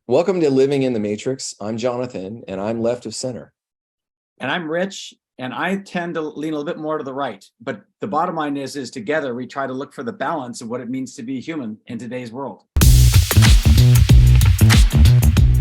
Welcome to Living in the Matrix. I'm Jonathan, and I'm left of center. And I'm Rich, and I tend to lean a little bit more to the right. But the bottom line is together we try to look for the balance of what it means to be human in today's world.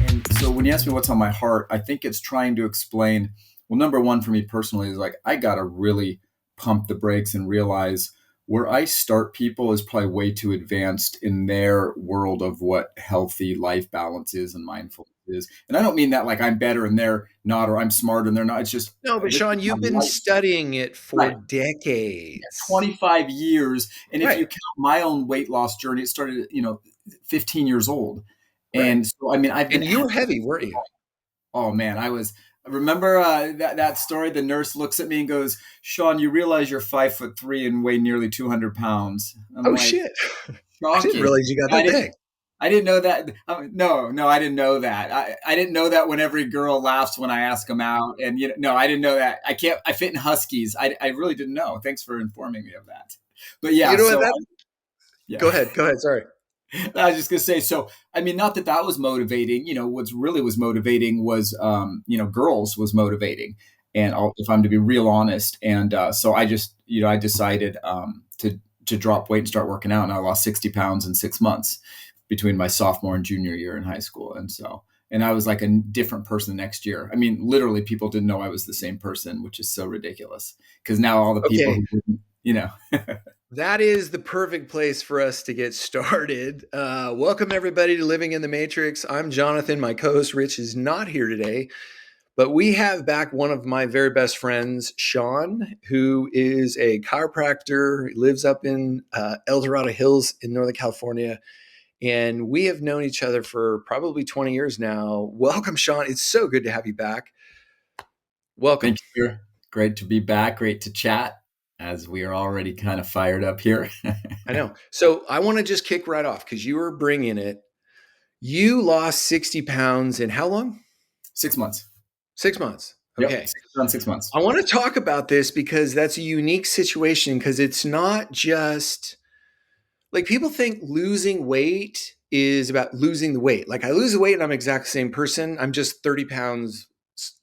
And so when you ask me what's on my heart, I think it's trying to explain, well, number one for me personally is like, I got to really pump the brakes and realize where I start people is probably way too advanced in their world of what healthy life balance is and mindfulness is. And I don't mean that like I'm better and they're not, or I'm smarter and they're not. It's just, No, but this is Sean, my you've been life. studying it for Right. decades. 25 years. And if Right. you count my own weight loss journey, it started, 15 years old. Right. And so, I mean, I've been, And you were heavy, weren't you? oh man, remember that story? The nurse looks at me and goes, Sean, you realize you're 5'3" and weigh nearly 200 pounds. I'm Oh, like, shit. I didn't shocking. realize you got I that didn't, big. I didn't know that. No, I didn't know that. I didn't know that when every girl laughs when I ask them out. And, no, I didn't know that. I fit in Huskies. I really didn't know. Thanks for informing me of that. But yeah, You know so what? yeah. Go ahead. Sorry. I was just going to say, so, I mean, not that that was motivating, what's really was motivating was, girls was motivating. And if I'm to be real honest. And so I just, I decided to drop weight and start working out. And I lost 60 pounds in 6 months between my sophomore and junior year in high school. And I was like a different person next year. I mean, literally people didn't know I was the same person, which is so ridiculous because now all the people Okay. who didn't, That is the perfect place for us to get started. Welcome, everybody, to Living in the Matrix. I'm Jonathan. My co-host, Rich, is not here today, but we have back one of my very best friends, Sean, who is a chiropractor. He lives up in El Dorado Hills in Northern California, and we have known each other for probably 20 years now. Welcome, Sean. It's so good to have you back. Welcome. Thank you. Great to be back. Great to chat as we are already kind of fired up here. I know. So I want to just kick right off because you were bringing it. You lost 60 pounds in how long? 6 months. 6 months. Yep. Okay. Around 6 months. I want to talk about this because that's a unique situation because it's not just like people think losing weight is about losing the weight. Like I lose the weight and I'm the exact same person. I'm just 30 pounds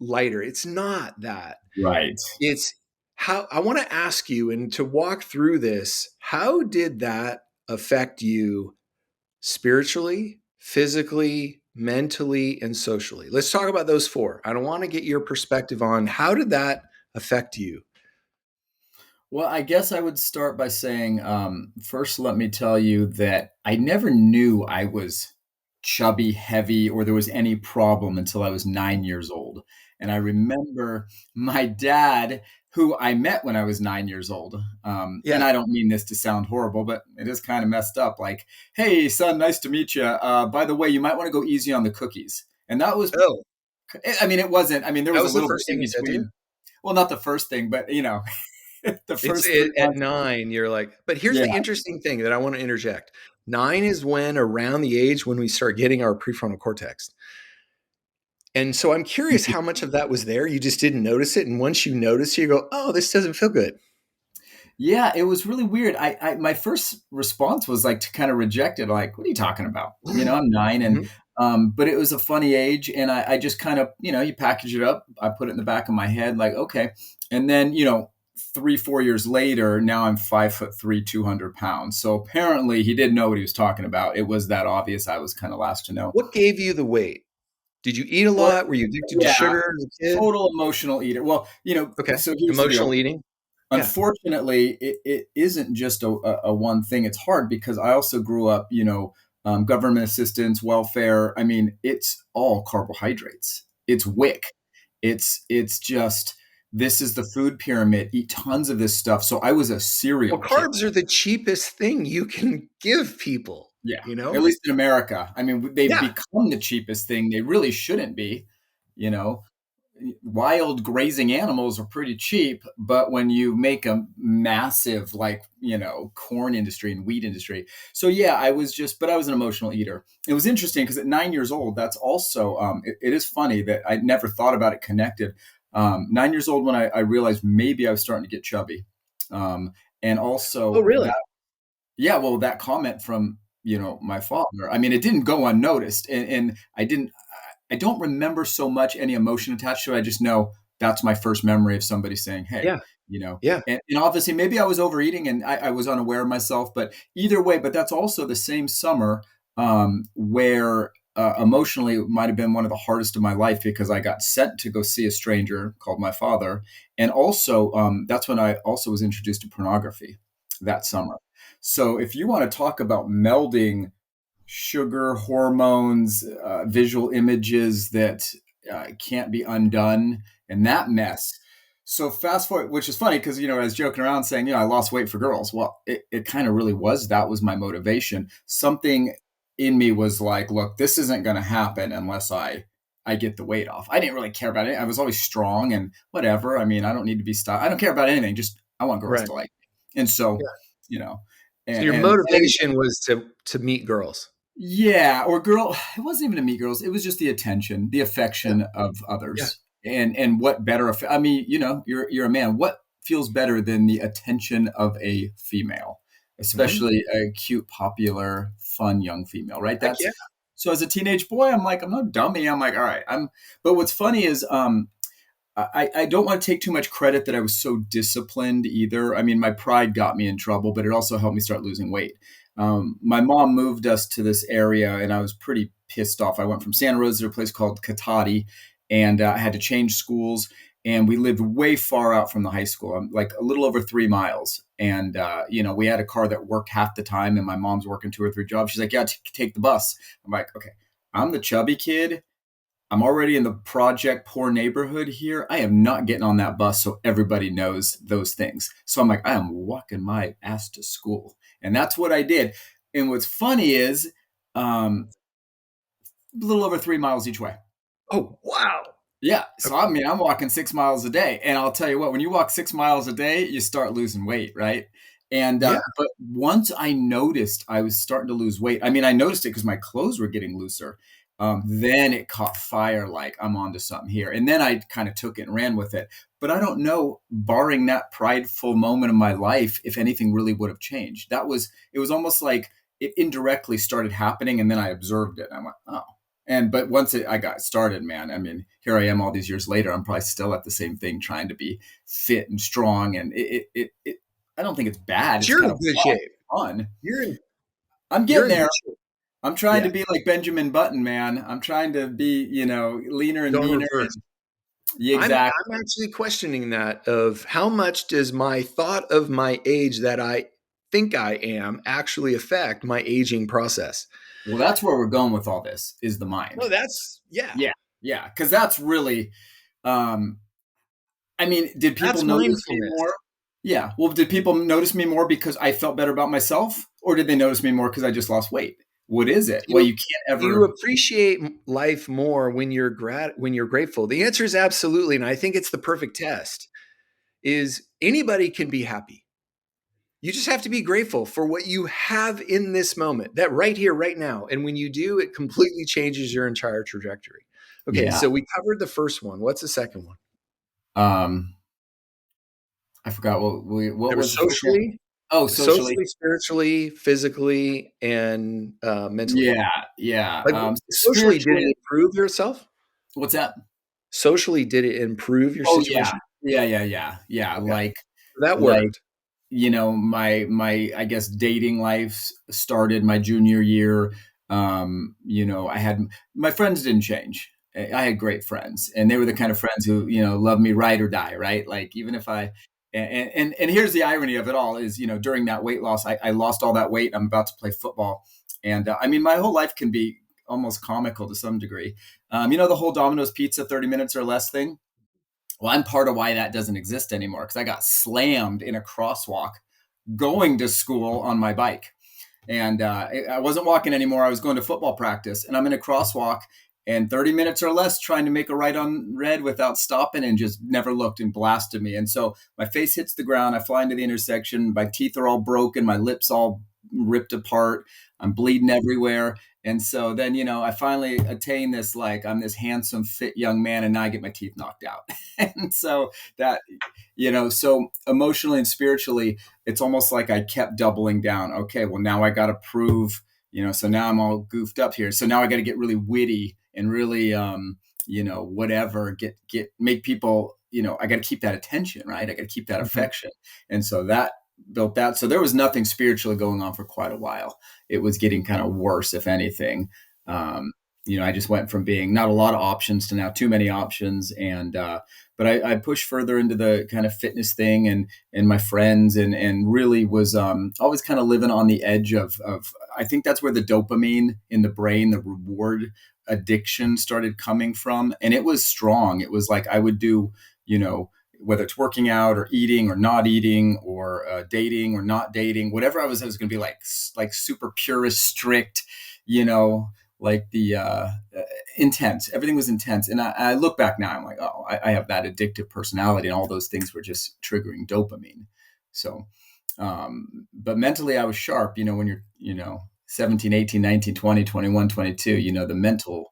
lighter. It's not that. Right. It's how I want to ask you and to walk through this, how did that affect you spiritually, physically, mentally, and socially? Let's talk about those four. I don't want to get your perspective on how did that affect you? Well, I guess I would start by saying, first, let me tell you that I never knew I was chubby, heavy, or there was any problem until I was 9 years old. And I remember my dad, who I met when I was 9 years old. And I don't mean this to sound horrible, but it is kind of messed up. Like, hey, son, nice to meet you. By the way, you might want to go easy on the cookies. And that was, I mean, it wasn't, I mean, there was a little bit in between. Well, not the first thing, but, the first at 9, you're like, but here's the interesting thing that I want to interject. 9 is when around the age when we start getting our prefrontal cortex. And so I'm curious how much of that was there. You just didn't notice it. And once you notice, you go, oh, this doesn't feel good. Yeah, it was really weird. My first response was like to kind of reject it. Like, what are you talking about? I'm 9 and, but it was a funny age. And I just kind of, you package it up. I put it in the back of my head like, okay. And then, 3-4 years later, now I'm 5'3", 200 pounds. So apparently he didn't know what he was talking about. It was that obvious. I was kind of last to know. What gave you the weight? Did you eat a lot? Were you addicted to sugar as a kid? Total emotional eater. Well, okay. So emotional eating. Unfortunately, it isn't just a one thing. It's hard because I also grew up, government assistance, welfare. I mean, it's all carbohydrates. It's WIC. It's just, this is the food pyramid. Eat tons of this stuff. So I was a cereal kid. Carbs are the cheapest thing you can give people. Yeah. At least in America. I mean, they've become the cheapest thing. They really shouldn't be, Wild grazing animals are pretty cheap, but when you make a massive, corn industry and wheat industry. So yeah, I was an emotional eater. It was interesting because at 9 years old, that's also, it is funny that I never thought about it connected. 9 years old when I realized maybe I was starting to get chubby. And also, oh, really? That comment from my father. I mean, it didn't go unnoticed, and I don't remember so much any emotion attached to it. I just know that's my first memory of somebody saying, "Hey," Yeah. Yeah. and obviously maybe I was overeating and I was unaware of myself, but either way, but that's also the same summer where emotionally it might have been one of the hardest of my life because I got sent to go see a stranger called my father. And also, that's when I also was introduced to pornography that summer. So if you want to talk about melding sugar, hormones, visual images that can't be undone, and that mess. So fast forward, which is funny because I was joking around saying I lost weight for girls. Well, it kind of really was. That was my motivation. Something in me was like, look, this isn't going to happen unless I get the weight off. I didn't really care about it. I was always strong and whatever. I mean, I don't need to be stopped. I don't care about anything. Just I want girls Right. to like me. And so, Yeah. you know, So your and motivation was to meet girls. yeah, or girl, it wasn't even to meet girls. It was just the attention, the Yeah. affection of Yeah. others. And what better I mean, you're a man. What feels better than the attention of a female, Mhm. especially a cute, popular, fun young female, right? Heck That's yeah. so as a teenage boy, I'm like, I'm no dummy. I'm like, all right, but what's funny is I don't want to take too much credit that I was so disciplined either. I mean, my pride got me in trouble, but it also helped me start losing weight. My mom moved us to this area, and I was pretty pissed off. I went from Santa Rosa to a place called Katati, and I had to change schools. And we lived way far out from the high school, like a little over 3 miles. And we had a car that worked half the time, and my mom's working 2 or 3 jobs. She's like, "Yeah, take the bus." I'm like, "Okay, I'm the chubby kid. I'm already in the project poor neighborhood here. I am not getting on that bus so everybody knows those things." So I'm like, I am walking my ass to school. And that's what I did. And what's funny is a little over 3 miles each way. Oh, wow. Yeah. So I Okay. mean, I'm walking 6 miles a day. And I'll tell you what, when you walk 6 miles a day, you start losing weight, right? And Yeah. but once I noticed I was starting to lose weight, I mean, I noticed it because my clothes were getting looser. Then it caught fire, like I'm onto something here. And then I kind of took it and ran with it. But I don't know, barring that prideful moment of my life, if anything really would have changed. It was almost like it indirectly started happening, and then I observed it. And I went, oh. But I got started, man, I mean, here I am all these years later. I'm probably still at the same thing, trying to be fit and strong. And I don't think it's bad. But It's you're kind in of good shape. fun. You're in I'm you're getting in there. good shape. I'm trying to Yeah. be like Benjamin Button, man. I'm trying to be, leaner and Don't meaner. reverse. And yeah, I'm exactly. I'm actually questioning that of how much does my thought of my age that I think I am actually affect my aging process? Well, that's where we're going with all this is the mind. No, that's yeah. Yeah. Yeah. Cause that's really, um, I mean, did people That's notice me mindfulness. more? Yeah. Well, did people notice me more because I felt better about myself, or did they notice me more because I just lost weight? What is it? Well, Do you can't you ever. appreciate life more when when you're grateful? The answer is absolutely, and I think it's the perfect test. Is anybody can be happy. You just have to be grateful for what you have in this moment, that right here, right now. And when you do, it completely changes your entire trajectory. Okay, Yeah. so we covered the first one. What's the second one? Um, I forgot what There was was the first one? Oh, socially. socially, spiritually, physically, and mentally. Yeah. Yeah. Like socially, did it Spiritually. improve yourself? What's that? Socially, did it improve your Oh yeah. situation? Yeah. Yeah. Yeah. Yeah. Okay, Like, that like, worked. my I guess dating life started my junior year. I had my friends didn't change. I had great friends, and they were the kind of friends who love me ride or die, right? Like even if I and here's the irony of it all is during that weight loss, I lost all that weight. I'm about to play football, and I mean my whole life can be almost comical to some degree. The whole Domino's pizza 30 minutes or less thing. Well, I'm part of why that doesn't exist anymore because I got slammed in a crosswalk going to school on my bike. And I wasn't walking anymore. I was going to football practice, and I'm in a crosswalk and 30 minutes or less trying to make a right on red without stopping, and just never looked and blasted me. And so my face hits the ground. I fly into the intersection. My teeth are all broken. My lips all ripped apart. I'm bleeding everywhere. And so then, I finally attain this, like, I'm this handsome, fit young man, and now I get my teeth knocked out. And so that, so emotionally and spiritually, it's almost like I kept doubling down. Okay, well, now I got to prove, So now I'm all goofed up here. So now I got to get really witty and really, whatever, make people, I got to keep that attention, right? I got to keep that Mhm. affection. And so that built that. So there was nothing spiritually going on for quite a while. It was getting kind of worse, if anything. Um, I just went from being not a lot of options to now too many options. But I pushed further into the kind of fitness thing and my friends and really was always kind of living on the edge of I think that's where the dopamine in the brain, the reward addiction started coming from. And it was strong. It was like I would do, whether it's working out or eating or not eating or dating or not dating, whatever I was going to be like super purist, strict, like the intense. Everything was intense. And I look back now, I'm like, oh, I have that addictive personality, and all those things were just triggering dopamine. So, but mentally I was sharp, when you're, 17, 18, 19, 20, 21, 22, the mental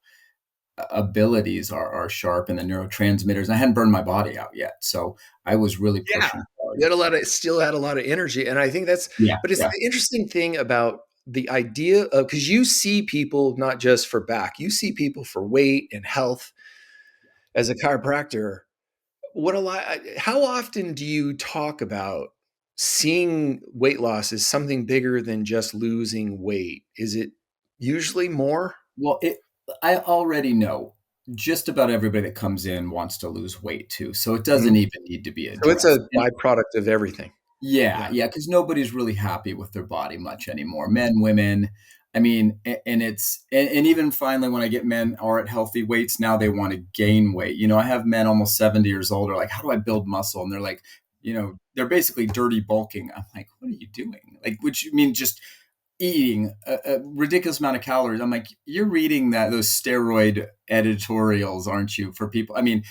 abilities are sharp, and the neurotransmitters. I hadn't burned my body out yet. So I was really Yeah. pushing You hard. had still had a lot of energy. And I think Yeah. but it's Yeah. the interesting thing about the idea of, because you see people not just for back, you see people for weight and health as a chiropractor. How often do you talk about seeing weight loss as something bigger than just losing weight? Is it usually more? Well, I already know just about everybody that comes in wants to lose weight too. So it Mhm. doesn't even need to be So it's a addressed. And byproduct of everything. yeah, Yeah. yeah, because nobody's really happy with their body much anymore. Men, women. I mean, and and even finally, when I get men are at healthy weights, now they want to gain weight. I have men almost 70 years old are like, how do I build muscle? And they're like, they're basically dirty bulking. I'm like, what are you doing? Like, which you mean just eating a ridiculous amount of calories. I'm like, you're reading those steroid editorials, aren't you? For people, I mean,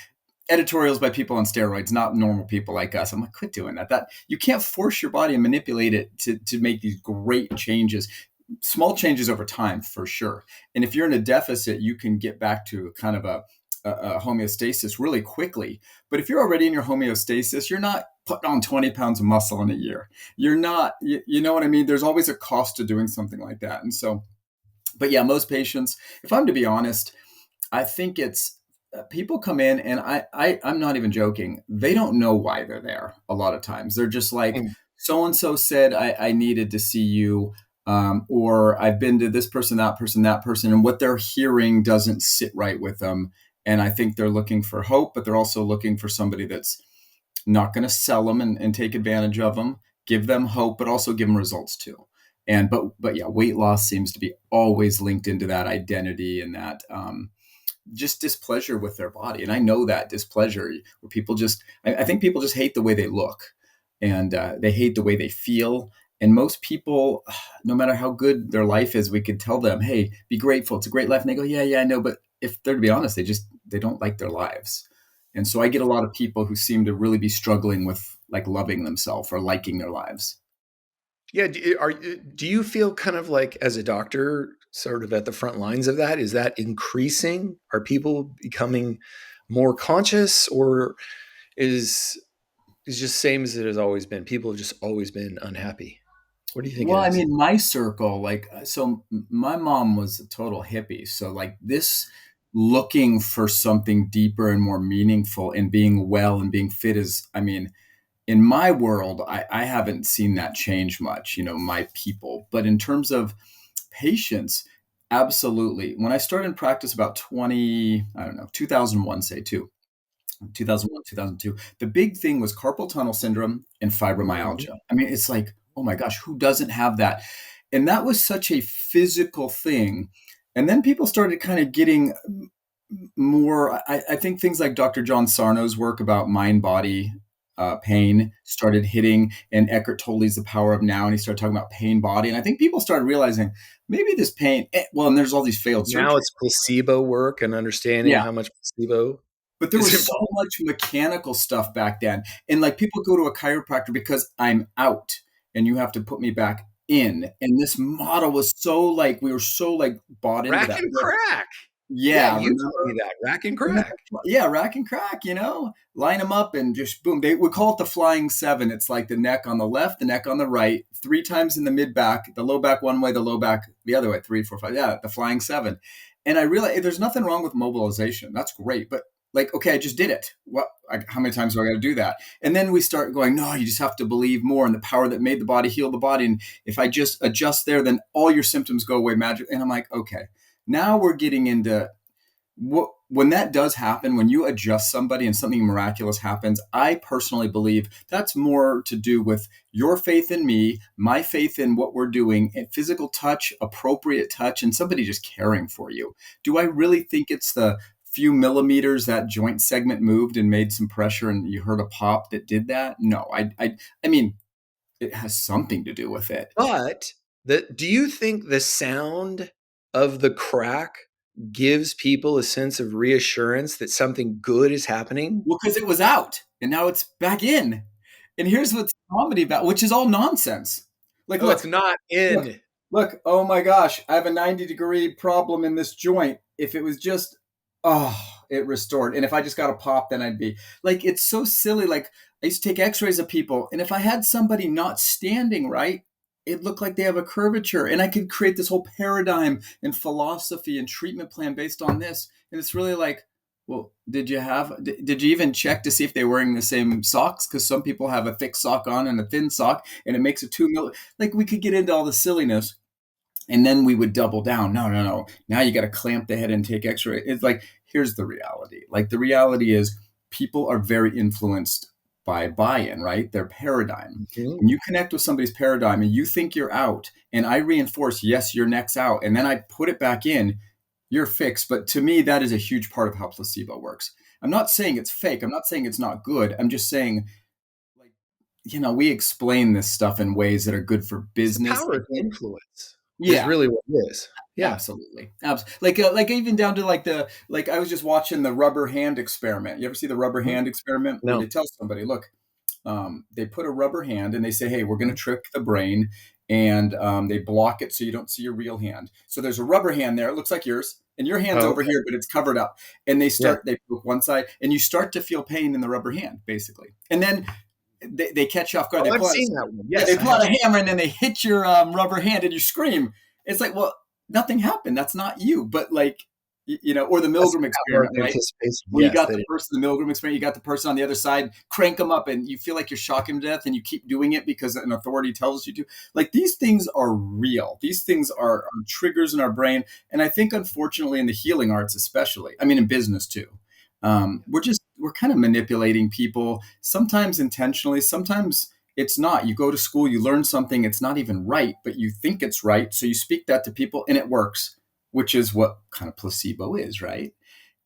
editorials by people on steroids, not normal people like us. I'm like, quit doing that. That you can't force your body and manipulate it to make these great changes. Small changes over time, for sure. And if you're in a deficit, you can get back to kind of a homeostasis really quickly. But if you're already in your homeostasis, you're not putting on 20 pounds of muscle in a year. You're not, you know what I mean? There's always a cost to doing something like that. And so, but yeah, most patients, if I'm to be honest, I think it's people come in and I'm not even joking. They don't know why they're there. A lot of times they're just like, Mm. so and so said I needed to see you, or I've been to this person, that person, that person, and what they're hearing doesn't sit right with them. And I think they're looking for hope, but they're also looking for somebody that's not going to sell them and take advantage of them, give them hope, but also give them results too. And but yeah, weight loss seems to be always linked into that identity and that just displeasure with their body. And I know that displeasure where people just, I think people just hate the way they look, and they hate the way they feel. And most people, no matter how good their life is, we could tell them, hey, be grateful. It's a great life. And they go, yeah, yeah, I know. But if they're to be honest, they don't like their lives. And so I get a lot of people who seem to really be struggling with like loving themselves or liking their lives. Yeah. Do you feel kind of like, as a doctor, sort of at the front lines of that? Is that increasing? Are people becoming more conscious, or is just same as it has always been? People have just always been unhappy. What do you think it Well, I is? mean, my circle, like, so my mom was a total hippie. So, like, this looking for something deeper and more meaningful and being well and being fit is, I mean, in my world, I haven't seen that change much, my people. But in terms of patients, absolutely. When I started in practice about 20, I don't know, 2001, say, 2001, 2002. The big thing was carpal tunnel syndrome and Mhm. fibromyalgia. I mean, it's like, oh my gosh, who doesn't have that? And that was such a physical thing. And then people started kind of getting more, I think things like Dr. John Sarno's work about mind body pain started hitting, and Eckhart Tolle's The Power of Now, and he started talking about pain body. And I think people started realizing maybe this pain, well, and there's all these failed Now surgeries. it's placebo work and understanding Yeah. how much placebo But there is was so involved. much mechanical stuff back then. And like people go to a chiropractor because I'm out and you have to put me back in. And this model was so like, we were so like bought into Rack that. and crack. Yeah, Yeah, you taught me remember? that, rack and Remember? crack. Yeah, rack and crack, line them up and just boom. They would call it the flying seven. It's like the neck on the left, the neck on the right, three times in the mid back, the low back one way, the low back the other way, 3, 4, 5. Yeah, the flying seven. And I realized there's nothing wrong with mobilization. That's great. But like, okay, I just did it. How many times do I got to do that? And then we start going, no, you just have to believe more in the power that made the body heal the body. And if I just adjust there, then all your symptoms go away magic. And I'm like, okay, now we're getting into when that does happen, when you adjust somebody and something miraculous happens, I personally believe that's more to do with your faith in me, my faith in what we're doing, and physical touch, appropriate touch, and somebody just caring for you. Do I really think it's the few millimeters that joint segment moved and made some pressure and you heard a pop that did that? No, I mean, it has something to do with it. But do you think the sound of the crack gives people a sense of reassurance that something good is happening? Well, because it was out and now it's back in. And here's what's comedy about, which is all nonsense. Like, Oh, it's not look, in. look, oh my gosh, I have a 90-degree problem in this joint. If it was just, it restored. And if I just got a pop, then I'd be like, it's so silly. Like, I used to take x-rays of people. And if I had somebody not standing right, it looked like they have a curvature. And I could create this whole paradigm and philosophy and treatment plan based on this. And it's really like, well, did you even check to see if they're wearing the same socks? Because some people have a thick sock on and a thin sock, and it makes a 2 like we could get into all the silliness, and then we would double down. No. Now you got to clamp the head and take x-ray. It's like, here's the reality. Like the reality is people are very influenced by buy-in, right? Their paradigm. Mhm. When you connect with somebody's paradigm and you think you're out, and I reinforce, yes, your neck's out, and then I put it back in, you're fixed. But to me, that is a huge part of how placebo works. I'm not saying it's fake. I'm not saying it's not good. I'm just saying, like, we explain this stuff in ways that are good for It's the business. power of influence is Yeah, really what it is. Yeah. absolutely. Like even down to like I was just watching the rubber hand experiment. You ever see the rubber Mhm. hand experiment where No. they tell somebody, look, they put a rubber hand and they say, hey, we're going to Mhm. trick the brain, and they block it so you don't see your real hand. So there's a rubber hand there. It looks like yours, and your hand's Oh, over okay. here, but it's covered up. And Yeah. they put one side, and you start to feel pain in the rubber hand, basically. And then they catch you off guard. Oh, They I've pull out, seen that one. yeah, they Yes, I pull have. out a hammer, and then they hit your rubber hand, and you scream. It's like, well, nothing happened. That's not you. But like, or the That's Milgram the power of experiment, right? anticipation. Where you Yes, got that the is. person, the Milgram experiment, you got the person on the other side, crank them up, and you feel like you're shocking to death, and you keep doing it because an authority tells you to. Like, these things are real. These things are triggers in our brain. And I think, unfortunately, in the healing arts, especially, I mean, in business too, we're kind of manipulating people, sometimes intentionally, sometimes it's not. You go to school, you learn something, it's not even right, but you think it's right. So you speak that to people and it works, which is what kind of placebo is, right?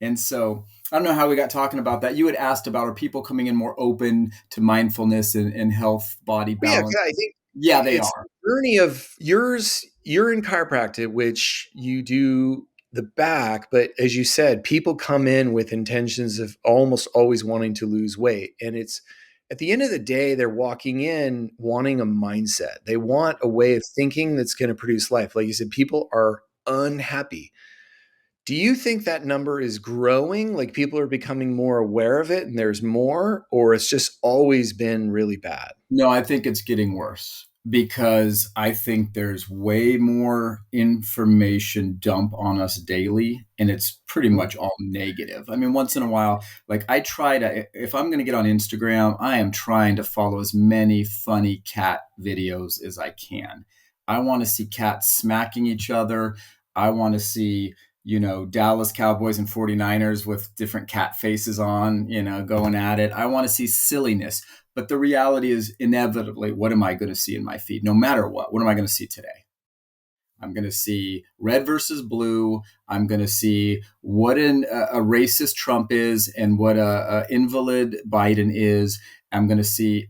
And so I don't know how we got talking about that. You had asked about, are people coming in more open to mindfulness and health, body Well, yeah, balance? I think Yeah, they it's are. the journey of yours. You're in chiropractic, which you do the back, but as you said, people come in with intentions of almost always wanting to lose weight. And it's at the end of the day, they're walking in wanting a mindset. They want a way of thinking that's going to produce life. Like you said, people are unhappy. Do you think that number is growing? Like people are becoming more aware of it and there's more, or it's just always been really bad? No, I think it's getting worse because I think there's way more information dump on us daily, and it's pretty Mhm. much all negative. I mean, once in a while, like I try to, if I'm going to get on Instagram, I am trying to follow as many funny cat videos as I can. I want to see cats smacking each other. I want to see, Dallas Cowboys and 49ers with different cat faces on, going at it. I want to see silliness. But the reality is, inevitably, what am I going to see in my feed? No matter what, what am I going to see today? I'm going to see red versus blue. I'm going to see what a racist Trump is and what a invalid Biden is. I'm going to see,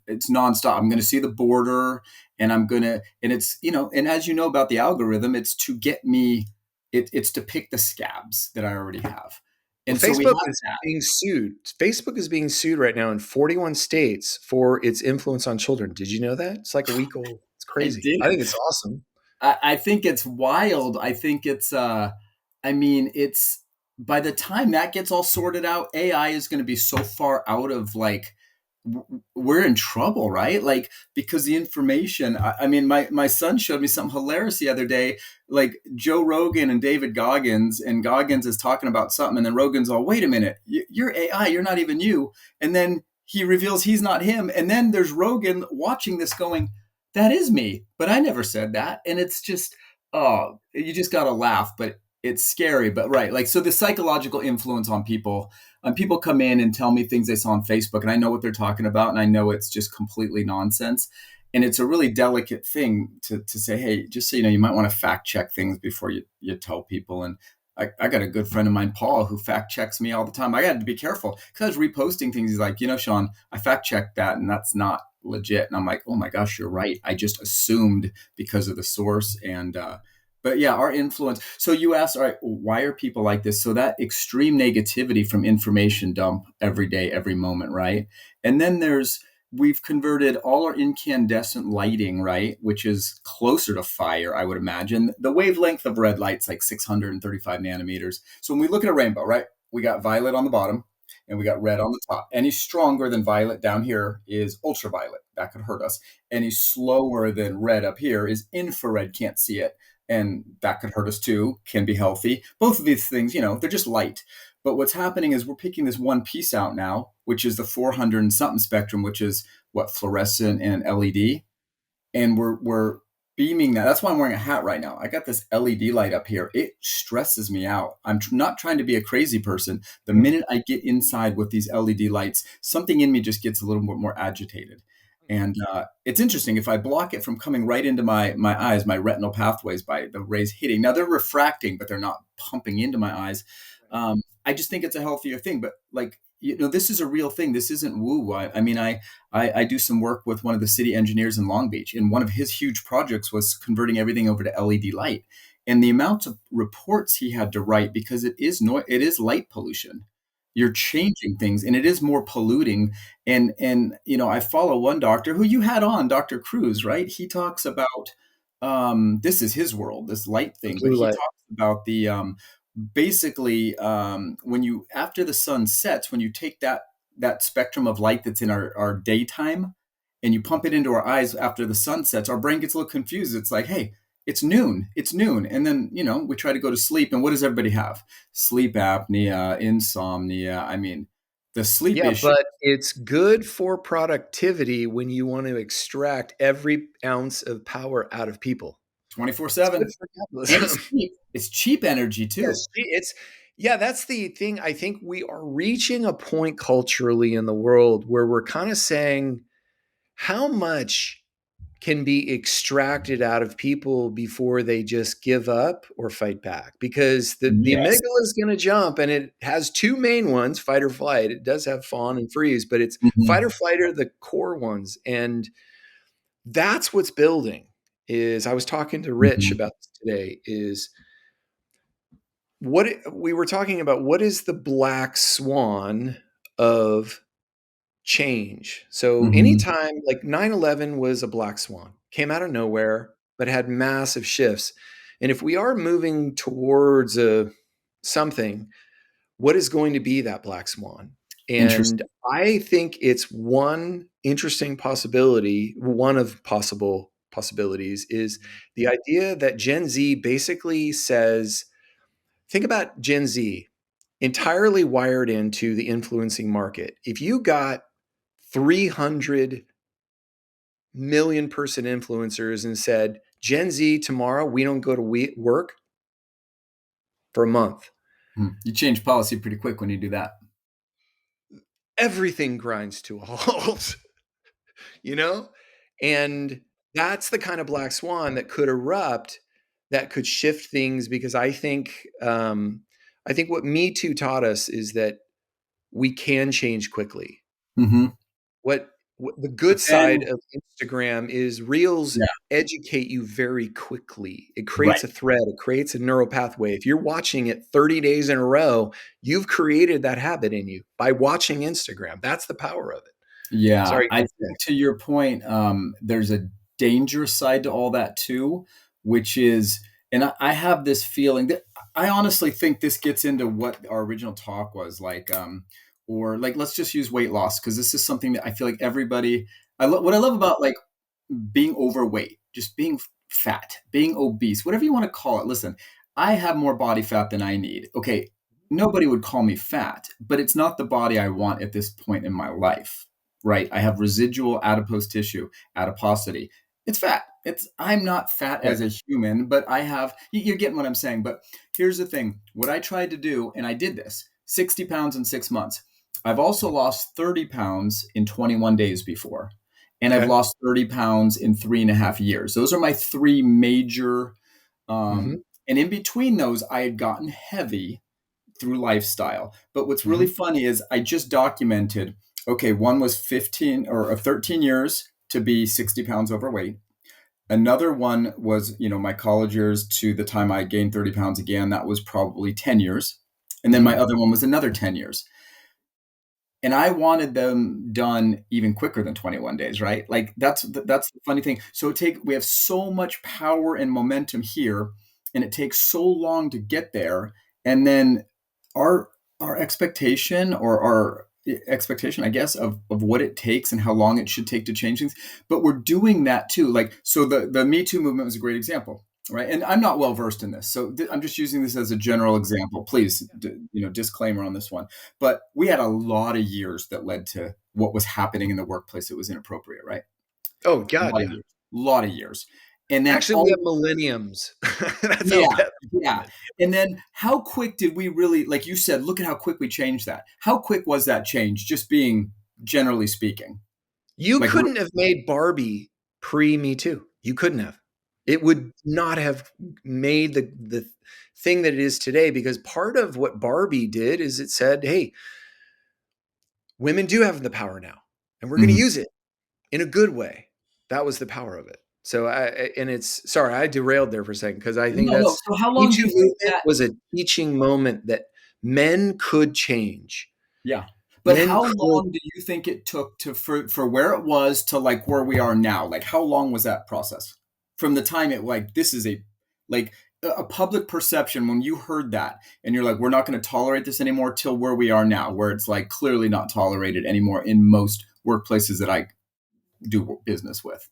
it's nonstop. I'm going to see the border, and and it's, and as you know about the algorithm, it's to get me, it's to pick the scabs that I already have. Well, And so we have Facebook is that. being sued. Facebook is being sued right now in 41 states for its influence on children. Did you know that? It's like a week old. It's I crazy. I did. think it's awesome. I think it's wild. I think it's I mean, it's by the time that gets all sorted out, AI is going to be so far out of like we're in trouble, right? Like because the information. I mean, my son showed me something hilarious the other day. Like Joe Rogan and David Goggins, and Goggins is talking about something, and then Rogan's all, "Wait a minute, you're AI. You're not even you." And then he reveals he's not him, and then there's Rogan watching this, going, "That is me," but I never said that, and it's just. Oh, you just got to laugh, but it's scary, but right. Like, so the psychological influence on people, people come in and tell me things they saw on Facebook, and I know what they're talking about, and I know it's just completely nonsense. And it's a really delicate thing to say, hey, just so you know, you might want to fact check things before you tell people. And I got a good friend of mine, Paul, who fact checks me all the time. I got to be careful because I was reposting things. He's like, Sean, I fact checked that, and that's not legit. And I'm like, oh my gosh, you're right. I just assumed because of the source. And but yeah, our influence. So you asked, all right, why are people like this? So that extreme negativity from information dump every day, every moment, right? And then we've converted all our incandescent lighting, right, which is closer to fire, I would imagine. The wavelength of red light's like 635 nanometers. So when we look at a rainbow, right, we got violet on the bottom and we got red on the top. Any stronger than violet down here is ultraviolet. That could hurt us. Any slower than red up here is infrared, can't see it. And that could hurt us too, can be healthy. Both of these things, they're just light. But what's happening is we're picking this one piece out now, which is the 400 and something spectrum, which is what, fluorescent and LED. And we're beaming that. That's why I'm wearing a hat right now. I got this LED light up here. It stresses me out. I'm not trying to be a crazy person. The minute I get inside with these LED lights, something in me just gets a little bit more agitated. And it's interesting. If I block it from coming right into my eyes, my retinal pathways by the rays hitting, now they're refracting, but they're not pumping into my eyes. I just think it's a healthier thing. But like, this is a real thing. This isn't woo. I mean, I do some work with one of the city engineers in Long Beach, and one of his huge projects was converting everything over to LED light. And the amount of reports he had to write, because it is light pollution. You're changing things, and it is more polluting. And I follow one doctor who you had on, Dr. Cruz, right? He talks about this is his world, this light thing, but Blue he light. talks about the basically when you after the sun sets, when you take that spectrum of light that's in our daytime and you pump it into our eyes after the sun sets, our brain gets a little confused. It's like, hey, it's noon, and then we try to go to sleep, and what does everybody have? Sleep apnea, insomnia. I mean, the sleep Yeah, issue. but it's good for productivity when you want to extract every ounce of power out of people. It's good 24/7, for and capitalism. it's cheap energy too. Yes, yeah, that's the thing. I think we are reaching a point culturally in the world where we're kind of saying how much can be extracted out of people before they just give up or fight back, because the Yes. amygdala is going to jump, and it has two main ones: fight or flight. It does have fawn and freeze, but it's fight or Mhm. flight are the core ones. And that's what's building. Is I was talking to Rich Mhm. about this today, is we were talking about, what is the black swan of change. So Mhm. anytime, like 9/11 was a black swan, came out of nowhere, but had massive shifts. And if we are moving towards something, what is going to be that black swan? And Interesting. I think it's one interesting possibility, one of possible possibilities, is the idea that Gen Z basically says, think about Gen Z, entirely wired into the influencing market. If you got 300 million person influencers and said, Gen Z, tomorrow we don't go to work for a month, You change policy pretty quick when you do that. everything grinds to a halt, you know? And that's the kind of black swan that could erupt, that could shift things, because I think what Me Too taught us is that we can change quickly. Mhm. What the But good side then, of Instagram is, reels yeah, educate you very quickly. It creates right. a thread, it creates a neural pathway. If you're watching it 30 days in a row, you've created that habit in you by watching Instagram. That's the power of it. Yeah, Sorry, I go ahead. think to your point, there's a dangerous side to all that too, which is, and I have this feeling that I honestly think this gets into what our original talk was like, or like, let's just use weight loss, because this is something that I feel like everybody, what I love about like being overweight, just being fat, being obese, whatever you want to call it. Listen, I have more body fat than I need. Okay. Nobody would call me fat, but it's not the body I want at this point in my life, right? I have residual adipose tissue, adiposity. It's fat. I'm not fat Right. as a human, but I have, you're getting what I'm saying. But here's the thing. What I tried to do, and I did this, 60 pounds in 6 months. I've also lost 30 pounds in 21 days before. And I've Okay. lost 30 pounds in 3.5 years. Those are my three major. Hmm. And in between those, I had gotten heavy through lifestyle. But what's really Hmm. funny is I just documented, okay, one was 15 or 13 years to be 60 pounds overweight. Another one was, my college years to the time I gained 30 pounds again. That was probably 10 years. And then my Hmm. other one was another 10 years. And I wanted them done even quicker than 21 days, right? Like that's the funny thing. So we have so much power and momentum here, and it takes so long to get there. And then our expectation, or our expectation, I guess, of what it takes and how long it should take to change things. But we're doing that too. Like, so the Me Too movement was a great example, right? And I'm not well versed in this, so I'm just using this as a general example. Please, disclaimer on this one. But we had a lot of years that led to what was happening in the workplace that was inappropriate, right? Oh A God, lot of yeah. years, a lot of years. And then Actually, we have millenniums. That's how yeah, bad. yeah. And then how quick did we really, like you said, look at how quick we changed that. How quick was that change, just being generally speaking? You Like, couldn't have made Barbie pre Me Too. You couldn't have. It would not have made the thing that it is today, because part of what Barbie did is it said, "Hey, women do have the power now, and we're going to mhm. use it in a good way." That was the power of it. So and it's, sorry, I derailed there for a second, because I think No, no. that's, So how Me long do Too you think movement that? was a teaching moment that men could change. Yeah. But Men how could. long do you think it took for where it was to like where we are now? Like, how long was that process from the time it, like, this is like a public perception when you heard that and you're like, we're not going to tolerate this anymore, till where we are now, where it's like clearly not tolerated anymore in most workplaces that I do business with?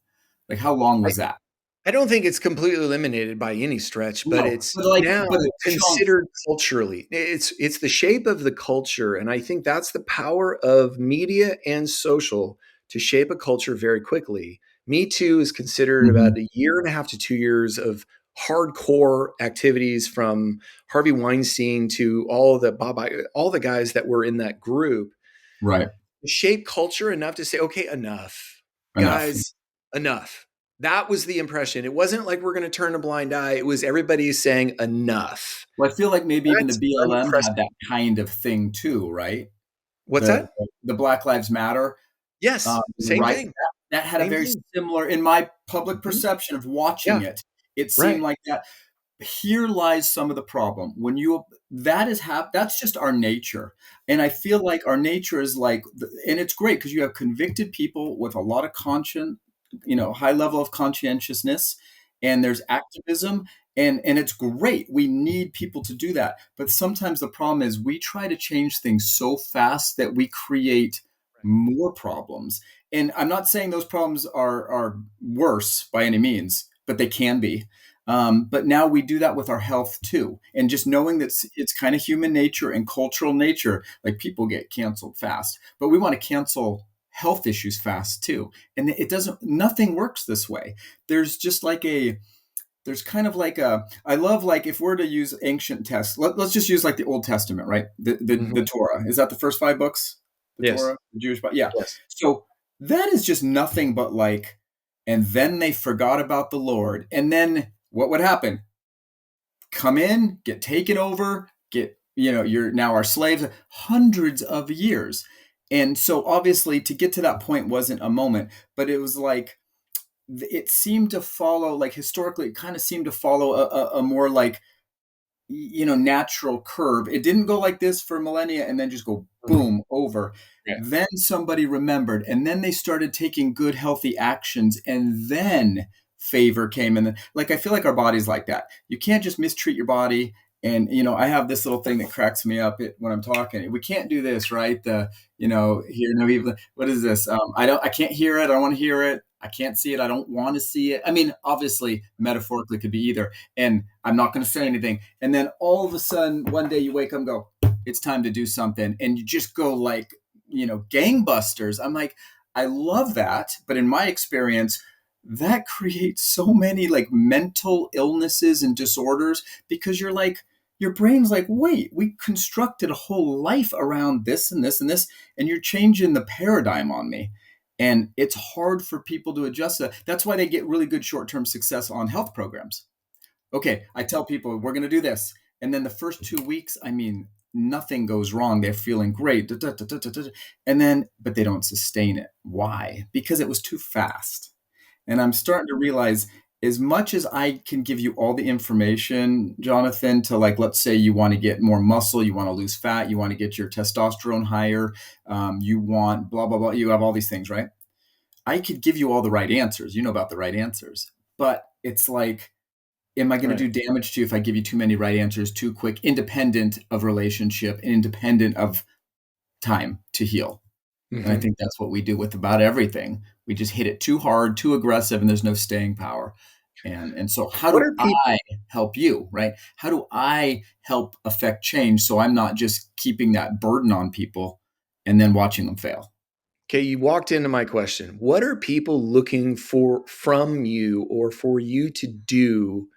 Like, how long was that? I don't think it's completely eliminated by any stretch, but No, it's but like, now but a chunk. considered culturally. It's the shape of the culture, and I think that's the power of media and social to shape a culture very quickly. Me Too is considered about Mhm. a year and a half to 2 years of hardcore activities, from Harvey Weinstein to all the guys that were in that group, Right. shape culture enough to say, okay, enough, Enough. guys, enough. That was the impression. It wasn't like we're going to turn a blind eye. It was everybody saying enough. Well, I feel like maybe even the That's BLM had unprecedented. that kind of thing too, right? What's The that? the Black Lives Matter, Yes, same right? thing. That had a Same very thing. similar, in my public Mhm. perception of watching Yeah, it, it seemed right. like that. Here lies some of the problem. When you that is that's just our nature. And I feel like our nature is like, and it's great because you have convicted people with a lot of conscience, high level of conscientiousness, and there's activism, and it's great. We need people to do that. But sometimes the problem is we try to change things so fast that we create more problems. And I'm not saying those problems are worse by any means, but they can be. But now we do that with our health too. And just knowing that it's kind of human nature and cultural nature, like people get canceled fast, but we want to cancel health issues fast too. And nothing works this way. There's just like there's kind of like I love, like, if we're to use ancient texts, let's just use like the Old Testament, right? The Mhm. Torah. Is that the first 5 books? The Yes, Torah, the Jewish Bible? Yeah. yes. So that is just nothing but like, and then they forgot about the Lord. And then what would happen? Come in, get taken over, you're now our slaves, hundreds of years. And so obviously to get to that point wasn't a moment, but it was like, it seemed to follow, like, historically, it kind of seemed to follow a more like, natural curve. It didn't go like this for millennia and then just go Mhm. boom over. Yeah. Then somebody remembered, and then they started taking good, healthy actions, and then favor came. And then, like, I feel like our body's like that. You can't just mistreat your body And, I have this little thing that cracks me up when I'm talking. We can't do this, right? Hear no evil. What is this? I can't hear it. I don't want to hear it. I can't see it. I don't want to see it. I mean, obviously, metaphorically could be either. And I'm not going to say anything. And then all of a sudden, one day you wake up and go, it's time to do something. And you just go like, gangbusters. I'm like, I love that. But in my experience, that creates so many like mental illnesses and disorders because your brain's like, wait, we constructed a whole life around this and this and this, and you're changing the paradigm on me. And it's hard for people to adjust that. That's why they get really good short-term success on health programs. Okay, I tell people we're going to do this. And then the first 2 weeks, I mean, nothing goes wrong. They're feeling great. And then, but they don't sustain it. Why? Because it was too fast. And I'm starting to realize as much as I can give you all the information, Jonathan, to like, let's say you want to get more muscle, you want to lose fat, you want to get your testosterone higher, you want blah, blah, blah. You have all these things, right? I could give you all the right answers. You know about the right answers. But it's like, am I going to do damage to you if I give you too many right answers too quick, independent of relationship, independent of time to heal? Mm-hmm. And I think that's what we do with about everything. We just hit it too hard, too aggressive, and there's no staying power. And so how do I help you, right? How do I help affect change so I'm not just keeping that burden on people and then watching them fail? Okay, you walked into my question. What are people looking for from you or for you to do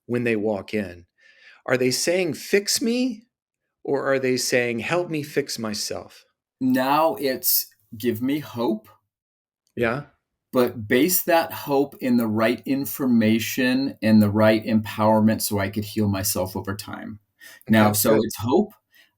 when they walk in? Are they saying, fix me, or are they saying, help me fix myself? Now it's give me hope. Yeah. But base that hope in the right information and the right empowerment so I could heal myself over time. Now, okay, so it's hope.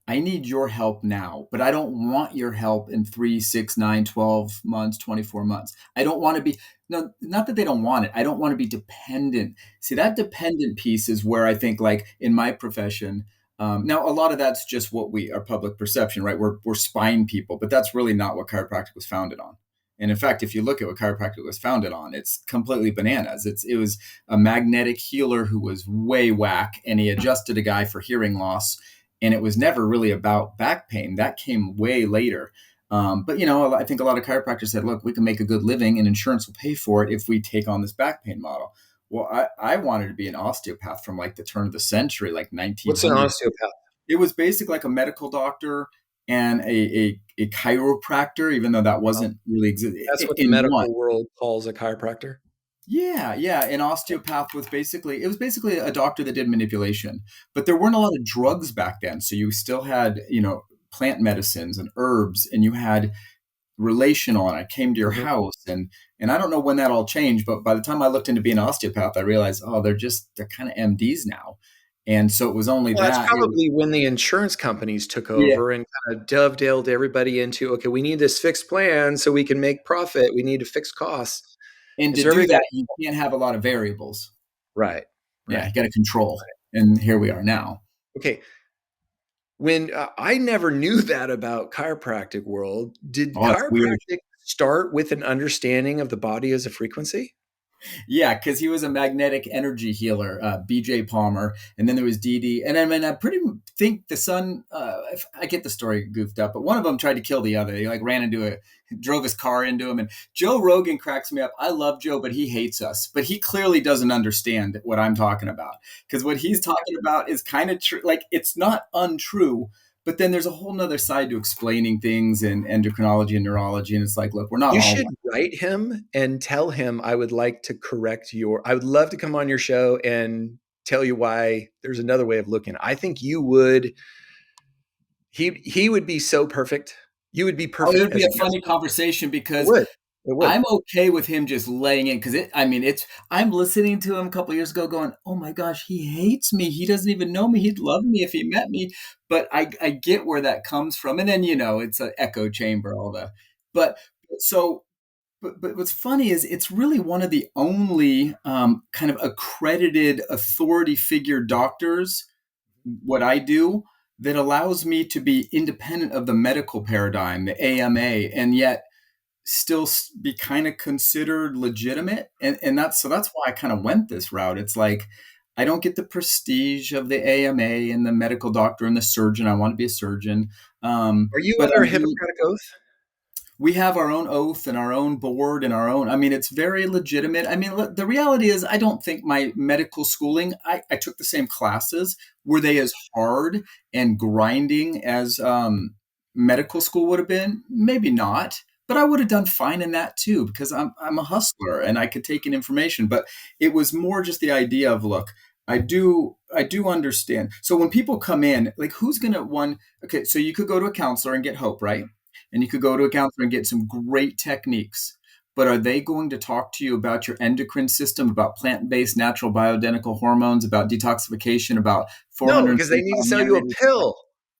I need your help now, but I don't want your help in 3, 6, 9, 12 months, 24 months. I don't want to be, no, not that they don't want it. I don't want to be dependent. See, that dependent piece is where I think like in my profession, now a lot of that's just what our public perception, right? We're spine people, but that's really not what chiropractic was founded on. And in fact, if you look at what chiropractic was founded on, it's completely bananas. It was a magnetic healer who was way whack, and he adjusted a guy for hearing loss. And it was never really about back pain. That came way later. But, I think a lot of chiropractors said, look, we can make a good living and insurance will pay for it if we take on this back pain model. Well, I wanted to be an osteopath from like the turn of the century, like 1900. What's an osteopath? It was basically like a medical doctor and a chiropractor, even though that wasn't really existing. That's what the medical world calls a chiropractor? Yeah. An osteopath was basically a doctor that did manipulation, but there weren't a lot of drugs back then. So you still had, plant medicines and herbs, and you had relational, and I came to your house, and I don't know when that all changed, but by the time I looked into being an osteopath, I realized, they're kind of MDs now. And so it was only that. That's probably when the insurance companies took over and kind of dovetailed everybody into, okay, we need this fixed plan so we can make profit. We need to fix costs. And to do that, you can't have a lot of variables. Right. Yeah, you got to control. Right. And here we are now. Okay. When I never knew that about chiropractic world, did chiropractic start with an understanding of the body as a frequency? Yeah, because he was a magnetic energy healer, B.J. Palmer, and then there was D.D. And I pretty think the son, I get the story goofed up, but one of them tried to kill the other. He drove his car into him. And Joe Rogan cracks me up. I love Joe, but he hates us. But he clearly doesn't understand what I'm talking about, because what he's talking about is kind of true. Like, it's not untrue. But then there's a whole nother side to explaining things in endocrinology and neurology. And it's like, look, we're not. You should write him and tell him I would like to I would love to come on your show and tell you why there's another way of looking. I think you would. He would be so perfect. You would be perfect. It would be a funny conversation because it would. I'm okay with him just laying in, because I'm listening to him a couple of years ago going, oh my gosh, he hates me. He doesn't even know me. He'd love me if he met me. But I get where that comes from. And then, it's an echo chamber, but what's funny is it's really one of the only kind of accredited authority figure doctors, what I do, that allows me to be independent of the medical paradigm, the AMA, and yet still be kind of considered legitimate. And that's why I kind of went this route. It's like, I don't get the prestige of the AMA and the medical doctor and the surgeon. I want to be a surgeon. Are you But under a I'm doing, Hippocratic oath? we have our own oath and our own board and our own, I mean, it's very legitimate. I mean, the reality is, I don't think my medical schooling, I took the same classes. Were they as hard and grinding as medical school would have been? Maybe not. But I would have done fine in that too, because I'm a hustler and I could take in information. But it was more just the idea of, look, I do understand. So when people come in, like, who's gonna one? Okay, so you could go to a counselor and get hope, right? And you could go to a counselor and get some great techniques. But are they going to talk to you about your endocrine system, about plant-based natural bioidentical hormones, about detoxification, about No, because they 430 need to pound sell man you a baby? pill.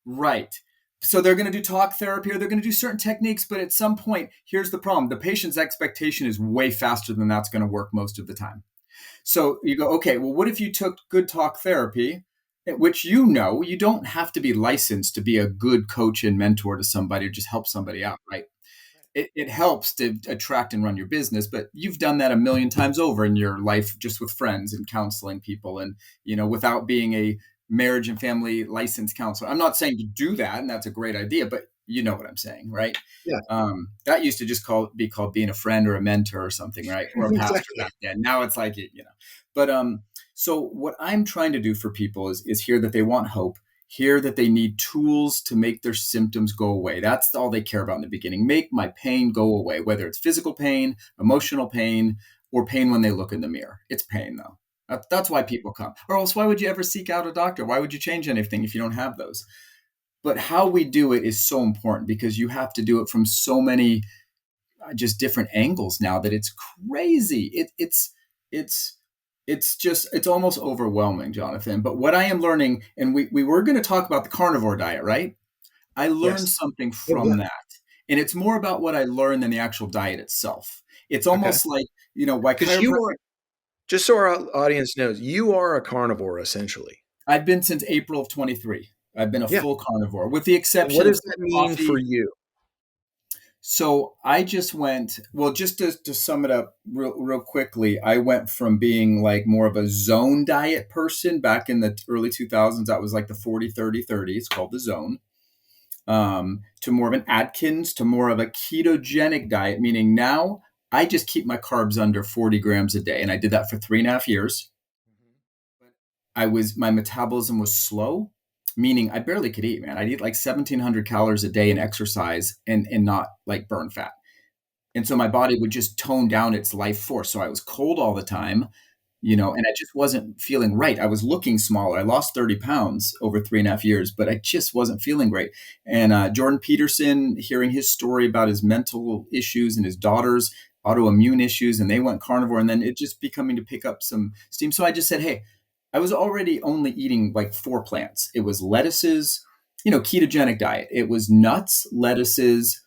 Right. So they're going to do talk therapy, or they're going to do certain techniques, but at some point, here's the problem. The patient's expectation is way faster than that's going to work most of the time. So you go, okay, well, what if you took good talk therapy, which, you don't have to be licensed to be a good coach and mentor to somebody or just help somebody out, right? It helps to attract and run your business, but you've done that a million times over in your life, just with friends and counseling people, and without being a marriage and family licensed counselor. I'm not saying to do that, and that's a great idea, but you know what I'm saying, right? Yeah, That used to just be called being a friend or a mentor or something, right? Or a pastor exactly. back then. Now it's like, but so what I'm trying to do for people is hear that they want hope, hear that they need tools to make their symptoms go away. That's all they care about in the beginning. Make my pain go away, whether it's physical pain, emotional pain, or pain when they look in the mirror. It's pain, though. That's why people come. Or else, why would you ever seek out a doctor? Why would you change anything if you don't have those? But how we do it is so important, because you have to do it from so many just different angles now that it's crazy. It's it's almost overwhelming, Jonathan. But what I am learning, and we were going to talk about the carnivore diet, right? I learned Yes. something Oh, yeah. from that. And it's more about what I learned than the actual diet itself. It's Okay. almost like, why Because you are, chiropractic. just so our audience knows, you are a carnivore essentially. I've been since April of 23. I've been a Yeah. full carnivore, with the And what exception of does that mean for coffee. you? So I just went, well, just to sum it up real quickly, I went from being like more of a zone diet person back in the early 2000s. That was like the 40-30-30. It's called the zone. To more of an Atkins, to more of a ketogenic diet, meaning now I just keep my carbs under 40 grams a day. And I did that for 3.5 years. My metabolism was slow, meaning I barely could eat, man. I'd eat like 1,700 calories a day and exercise and not like burn fat. And so my body would just tone down its life force. So I was cold all the time, and I just wasn't feeling right. I was looking smaller. I lost 30 pounds over 3.5 years, but I just wasn't feeling great. And Jordan Peterson, hearing his story about his mental issues and his daughter's autoimmune issues, and they went carnivore, and then it just becoming to pick up some steam. So I just said, hey, I was already only eating like 4 plants. It was lettuces, ketogenic diet. It was nuts, lettuces,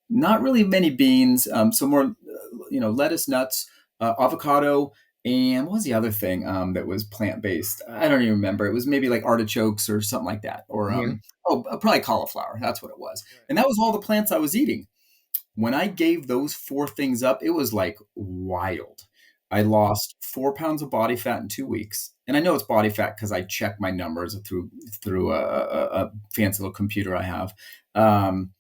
not really many beans, some more, lettuce, nuts, avocado, and what was the other thing that was plant based? I don't even remember. It was maybe like artichokes or something like that, or Mhm. probably cauliflower. That's what it was, Right. and that was all the plants I was eating. When I gave those 4 things up, it was like wild. I lost 4 pounds of body fat in 2 weeks, and I know it's body fat because I check my numbers through a fancy little computer I have. Um,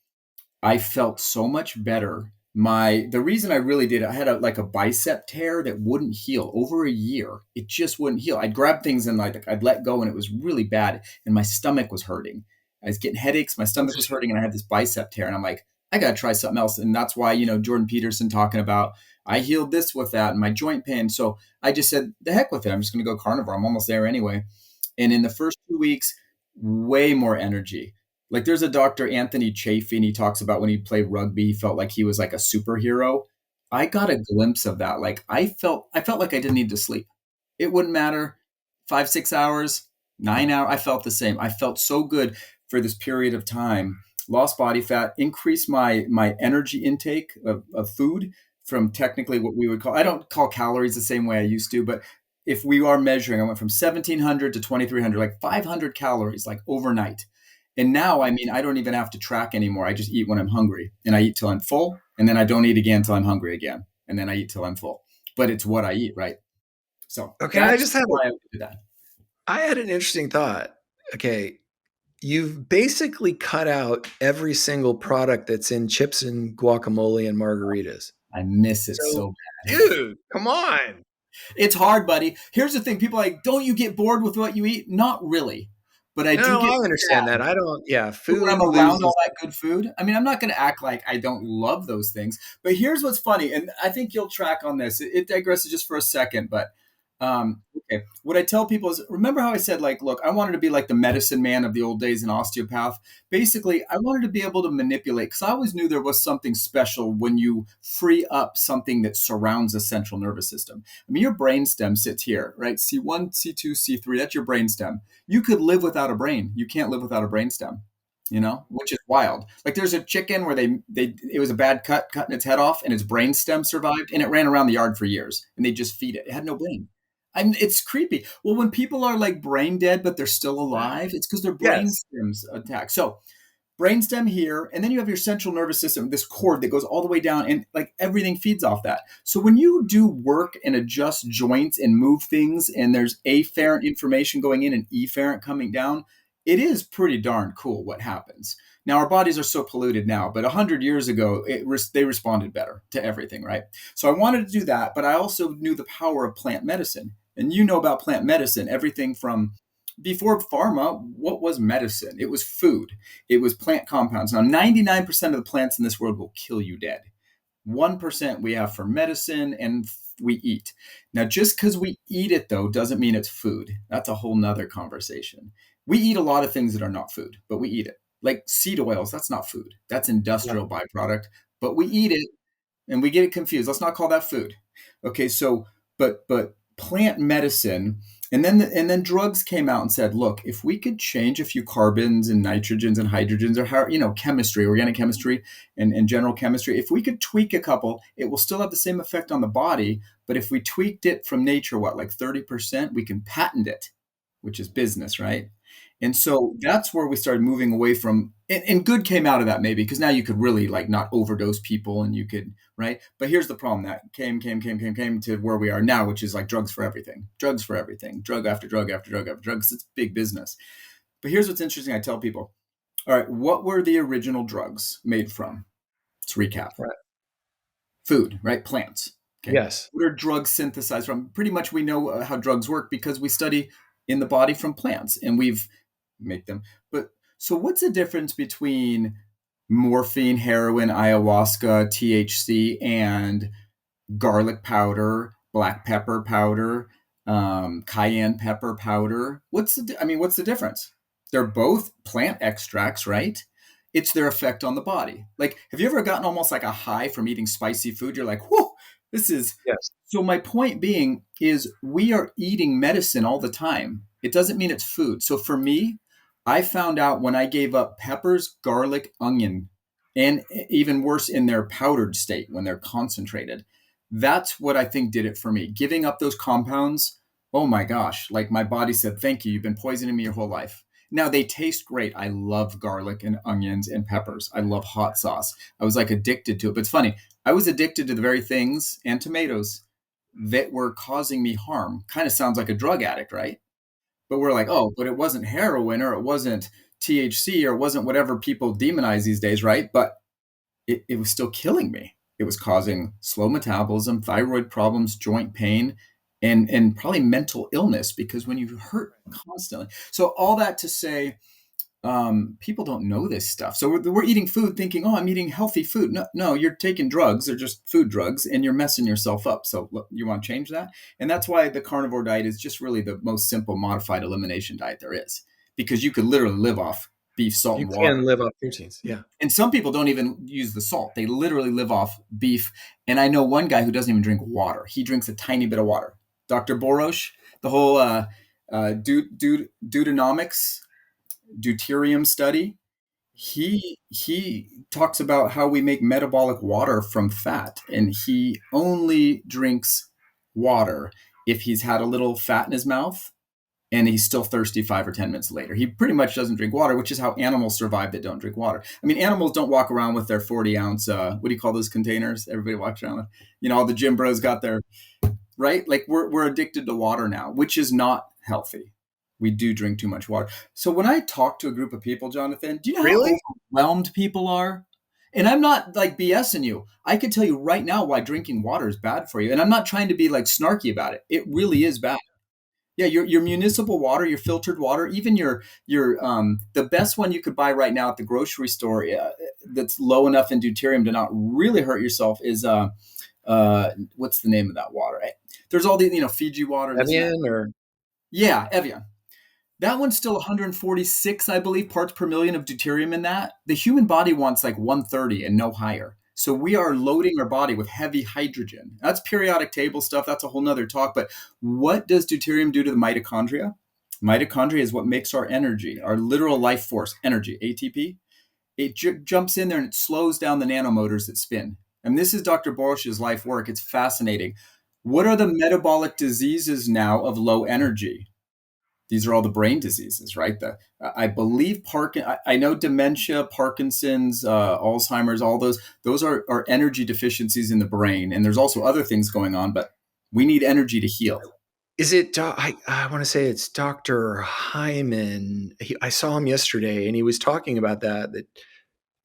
I felt so much better. The reason I really did it, I had like a bicep tear that wouldn't heal over a year. It just wouldn't heal. I'd grab things and like I'd let go, and it was really bad, and my stomach was hurting. I was getting headaches, my stomach was Interesting. hurting, and I had this bicep tear, and I'm like, I gotta try something else. And that's why, Jordan Peterson talking about I healed this with that and my joint pain. So I just said, the heck with it. I'm just gonna go carnivore. I'm almost there anyway. And in the first 2 weeks, way more energy. Like, there's a Dr. Anthony Chafee, and he talks about when he played rugby, he felt like he was like a superhero. I got a glimpse of that. Like, I felt like I didn't need to sleep. It wouldn't matter. 5, 6 hours, 9 hours, I felt the same. I felt so good for this period of time. Lost body fat, increased my energy intake of food from technically what we would call, I don't call calories the same way I used to, but if we are measuring, I went from 1,700 to 2,300, like 500 calories, like overnight. And now, I mean, I don't even have to track anymore. I just eat when I'm hungry, and I eat till I'm full, and then I don't eat again till I'm hungry again, and then I eat till I'm full. But it's what I eat, right? So Okay, I that's just have why I would do that. I had an interesting thought. Okay, you've basically cut out every single product that's in chips and guacamole and margaritas. I miss it So, so bad. dude, come on. It's hard, buddy. Here's the thing. People are like, don't you get bored with what you eat? Not really. But I do No, get I understand sad that. I don't, yeah, when I'm food around all loses. that good food. I mean, I'm not going to act like I don't love those things. But here's what's funny, and I think you'll track on this. It digresses just for a second, but okay. What I tell people is, remember how I said, like, look, I wanted to be like the medicine man of the old days, an osteopath. Basically, I wanted to be able to manipulate because I always knew there was something special when you free up something that surrounds the central nervous system. I mean, your brain stem sits here, right? C1, C2, C3. That's your brain stem. You could live without a brain. You can't live without a brain stem, which is wild. Like there's a chicken where it was a bad cutting its head off, and its brain stem survived, and it ran around the yard for years, and they just feed it. It had no brain. It's creepy. Well, when people are like brain dead, but they're still alive, it's because their brain Yes. stems attack. So brainstem here, and then you have your central nervous system, this cord that goes all the way down, and like everything feeds off that. So when you do work and adjust joints and move things, and there's afferent information going in and efferent coming down, it is pretty darn cool what happens. Now our bodies are so polluted now, but 100 years ago, they responded better to everything, right? So I wanted to do that, but I also knew the power of plant medicine. And you know about plant medicine, everything from before pharma, what was medicine? It was food. It was plant compounds. Now, 99% of the plants in this world will kill you dead. 1% we have for medicine and we eat. Now, just because we eat it, though, doesn't mean it's food. That's a whole nother conversation. We eat a lot of things that are not food, but we eat it. Like seed oils, that's not food. That's Yeah. industrial byproduct, but we eat it and we get it confused. Let's not call that food. Okay, so but plant medicine and then drugs came out and said, look, if we could change a few carbons and nitrogens and hydrogens or how chemistry, organic chemistry and general chemistry, if we could tweak a couple, it will still have the same effect on the body. But if we tweaked it from nature, what, like 30%, we can patent it, which is business, right? And so that's where we started moving away from, and good came out of that maybe, because now you could really like not overdose people and you could, right? But here's the problem that came to where we are now, which is like drugs for everything, drug after drug after drug after drug. 'Cause it's big business. But here's what's interesting. I tell people, all right, what were the original drugs made from? Let's recap. Right. Food, right? Plants. Okay. Yes. What are drugs synthesized from? Pretty much we know how drugs work because we study in the body from plants and we've make them. But so what's the difference between morphine, heroin, ayahuasca, THC, and garlic powder, black pepper powder, cayenne pepper powder? What's the difference? They're both plant extracts, right? It's their effect on the body. Like, have you ever gotten almost like a high from eating spicy food? You're like, whoa, this is. Yes. So my point being is we are eating medicine all the time. It doesn't mean it's food. So for me, I found out when I gave up peppers, garlic, onion, and even worse in their powdered state when they're concentrated. That's what I think did it for me. Giving up those compounds, oh my gosh, like my body said, thank you. You've been poisoning me your whole life. Now they taste great. I love garlic and onions and peppers. I love hot sauce. I was like addicted to it. But it's funny. I was addicted to the very things and tomatoes that were causing me harm. Kind of sounds like a drug addict, right? But we're like, oh, but it wasn't heroin or it wasn't THC or it wasn't whatever people demonize these days, right? But it was still killing me. It was causing slow metabolism, thyroid problems, joint pain, and probably mental illness because when you hurt constantly. So all that to say, people don't know this stuff. So we're eating food thinking, oh, I'm eating healthy food. No, you're taking drugs. They're just food drugs and you're messing yourself up. So look, you want to change that? And that's why the carnivore diet is just really the most simple modified elimination diet there is, because you could literally live off beef, salt, You and water. can live off proteins. Yeah. And some people don't even use the salt. They literally live off beef. And I know one guy who doesn't even drink water. He drinks a tiny bit of water. Dr. Borosh, the whole deuterium study, he talks about how we make metabolic water from fat, and he only drinks water if he's had a little fat in his mouth and he's still thirsty 5 or 10 minutes later. He pretty much doesn't drink water, which is how animals survive that don't drink water. I mean, animals don't walk around with their 40-ounce, what do you call those containers? Everybody walks around with, all the gym bros got their, right? Like we're addicted to water now, which is not healthy. we do drink too much water. So when I talk to a group of people, Jonathan, do you know how Really? overwhelmed people are? And I'm not like BSing you. I can tell you right now why drinking water is bad for you. And I'm not trying to be like snarky about it. It really is bad. Yeah, your municipal water, your filtered water, even your the best one you could buy right now at the grocery store that's low enough in deuterium to not really hurt yourself is what's the name of that water? There's all the Fiji water, this and that. Evian or Yeah, Evian. That one's still 146, I believe, parts per million of deuterium in that. The human body wants like 130 and no higher. So we are loading our body with heavy hydrogen. That's periodic table stuff. That's a whole nother talk. But what does deuterium do to the mitochondria? Mitochondria is what makes our energy, our literal life force, energy, ATP. It jumps in there and it slows down the nanomotors that spin. And this is Dr. Borsch's life work. It's fascinating. What are the metabolic diseases now of low energy? These are all the brain diseases, right? I believe I know dementia, Parkinson's, Alzheimer's, all those are energy deficiencies in the brain. And there's also other things going on, but we need energy to heal. is it? I want to say it's Dr. Hyman. I saw him yesterday, and he was talking about that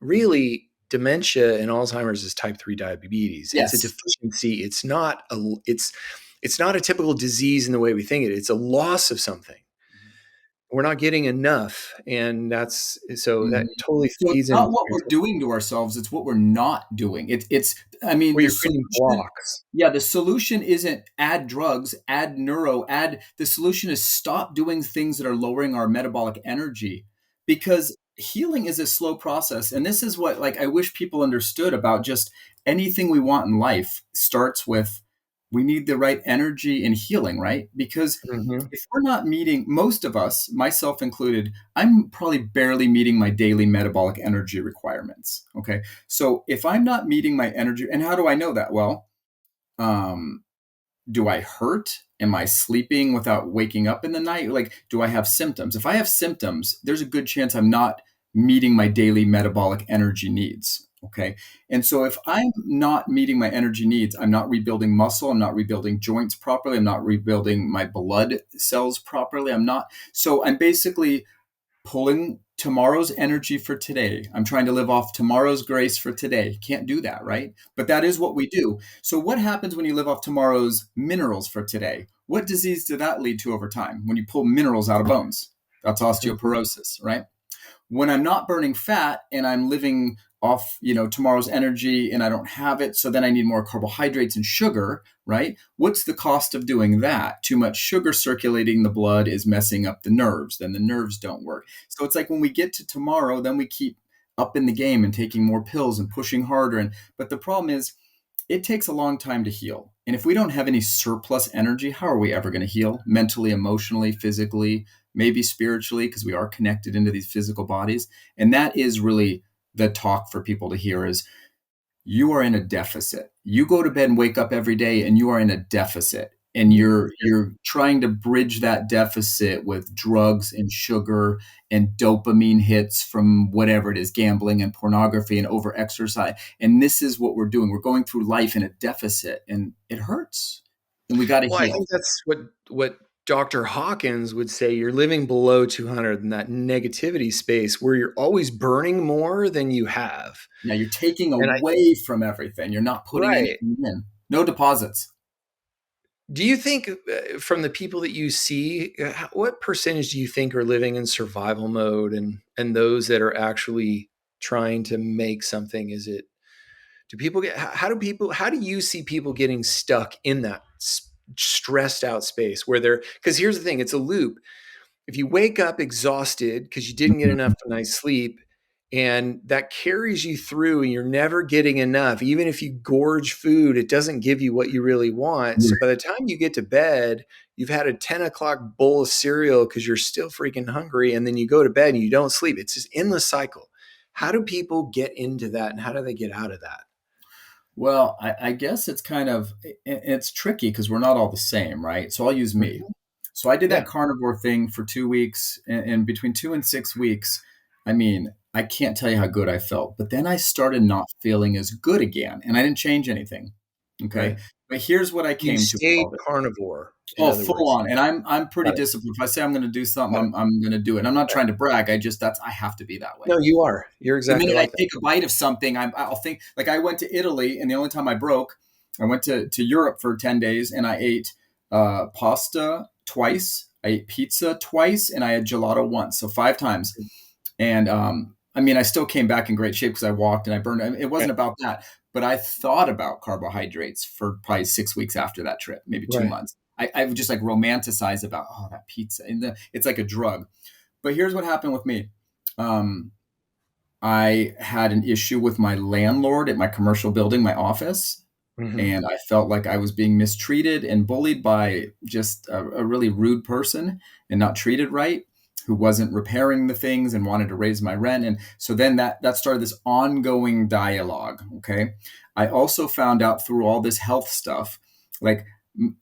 really dementia and Alzheimer's is type 3 diabetes. It's a Yes. deficiency. It's not a typical disease in the way we think it. It's a loss of something. We're not getting enough, and that totally So it's feeds into not what we're doing to ourselves; it's what we're not doing. It's. I mean, where the you're creating solution. blocks. Yeah, the solution isn't add drugs, add neuro, add. The solution is stop doing things that are lowering our metabolic energy, because healing is a slow process, and this is what I wish people understood about just anything we want in life starts with we need the right energy and healing, right? Because Mhm. if we're not meeting, most of us, myself included, I'm probably barely meeting my daily metabolic energy requirements. Okay. So if I'm not meeting my energy, and how do I know that? Well, um, do I hurt? Am I sleeping without waking up in the night? Do I have symptoms? If I have symptoms, there's a good chance I'm not meeting my daily metabolic energy needs. Okay. And so if I'm not meeting my energy needs, I'm not rebuilding muscle, I'm not rebuilding joints properly, I'm not rebuilding my blood cells properly. So I'm basically pulling tomorrow's energy for today. I'm trying to live off tomorrow's grace for today. Can't do that, right? But that is what we do. So what happens when you live off tomorrow's minerals for today? What disease did that lead to over time when you pull minerals out of bones? That's Mhm. osteoporosis, right? When I'm not burning fat and I'm living off, tomorrow's energy and I don't have it, so then I need more carbohydrates and sugar, right? What's the cost of doing that? Too much sugar circulating the blood is messing up the nerves. Then the nerves don't work. So it's like when we get to tomorrow, then we keep up in the game and taking more pills and pushing harder. But the problem is it takes a long time to heal. And if we don't have any surplus energy, how are we ever going to heal mentally, emotionally, physically, maybe spiritually, because we are connected into these physical bodies? And that is really the talk for people to hear is you are in a deficit. You go to bed and wake up every day and you are in a deficit. And you're trying to bridge that deficit with drugs and sugar and dopamine hits from whatever it is, gambling and pornography and over exercise. And this is what we're doing. We're going through life in a deficit and it hurts. And we got to Well, I heal. think that's what Dr. Hawkins would say. You're living below 200 in that negativity space where you're always burning more than you have. Now you're taking And I away from everything. You're not putting right. anything in. No deposits. Do you think from the people that you see, what percentage do you think are living in survival mode and those that are actually trying to make something? Is it do people get how do you see people getting stuck in that stressed out space where they're because here's the thing, it's a loop. If you wake up exhausted because you didn't get enough night's sleep and that carries you through and you're never getting enough, even if you gorge food, it doesn't give you what you really want. So by the time you get to bed, you've had a 10 o'clock bowl of cereal because you're still freaking hungry, and then you go to bed and you don't sleep. It's this endless cycle. How do people get into that, and how do they get out of that? Well, I guess it's tricky because we're not all the same, right? So I'll use me. Mhm. So I did Yeah. that carnivore thing for 2 weeks, and between 2 and 6 weeks, I mean, I can't tell you how good I felt. But then I started not feeling as good again, and I didn't change anything. Okay, Right. but here's what I You came to with stayed all this. carnivore. in Oh, other full words. on. And I'm pretty Got it. disciplined. If I say I'm going to do something, Got it. I'm going to do it. And I'm not Right. trying to brag. I have to be that way. No, you are. You're The exactly minute I like that. take a bite of something, I'll think, like, I went to Italy, and the only time I broke, I went to Europe for 10 days, and I ate pasta twice, I ate pizza twice, and I had gelato once. So 5 times. And I mean, I still came back in great shape because I walked and I burned. I mean, it Right. wasn't about that, but I thought about carbohydrates for probably 6 weeks after that trip, maybe two Right. months. I would just like romanticize about, oh, that pizza, and it's like a drug. But here's what happened with me. Um, I had an issue with my landlord at my commercial building, my office, Hmm. and I felt like I was being mistreated and bullied by just a really rude person and not treated right, who wasn't repairing the things and wanted to raise my rent. And so then that started this ongoing dialogue. Okay. I also found out through all this health stuff, like,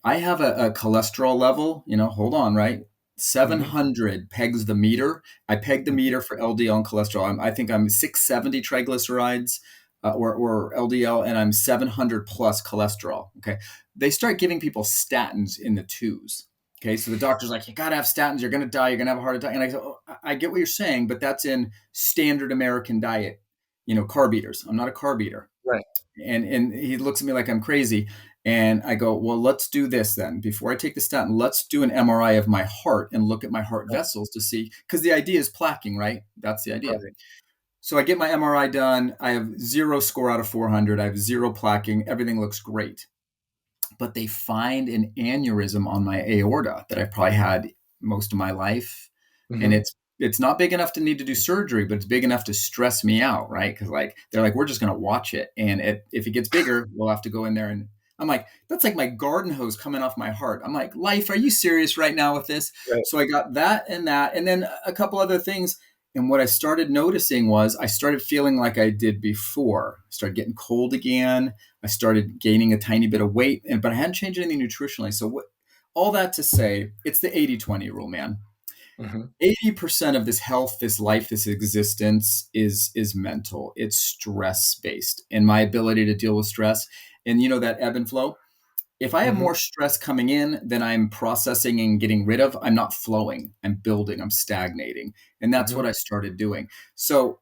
I have a cholesterol level, hold on, right? Hmm. 700 pegs the meter. I peg the Hmm. meter for LDL and cholesterol. I think I'm 670 triglycerides, or LDL, and I'm 700 plus cholesterol. Okay. They start giving people statins in the twos. Okay. So the doctor's like, you got to have statins. You're going to die. You're going to have a heart attack. And I go, oh, I get what you're saying, but that's in standard American diet, carb eaters. I'm not a carb eater. Right. And he looks at me like I'm crazy. And I go, well, let's do this then. Before I take the statin, let's do an MRI of my heart and look at my heart Right. vessels to see, because the idea is plaquing, right? That's the idea. Right. So I get my MRI done. I have 0 score out of 400. I have 0 plaquing. Everything looks great. But they find an aneurysm on my aorta that I've probably had most of my life. And Hmm. it's not big enough to need to do surgery, but it's big enough to stress me out, right? Because, like, they're like, we're just going to watch it. And if it gets bigger, we'll have to go in there. And I'm like, that's like my garden hose coming off my heart. I'm like, life, are you serious right now with this? Right. So I got that, and then a couple other things. And what I started noticing was I started feeling like I did before. I started getting cold again. I started gaining a tiny bit of weight, but I hadn't changed anything nutritionally. So all that to say, it's the 80-20 rule, man. Hmm. 80% of this health, this life, this existence is mental. It's stress based, and my ability to deal with stress, and that ebb and flow. If I have Hmm. more stress coming in than I'm processing and getting rid of, I'm not flowing. I'm building, I'm stagnating. And that's Hmm. what I started doing. So,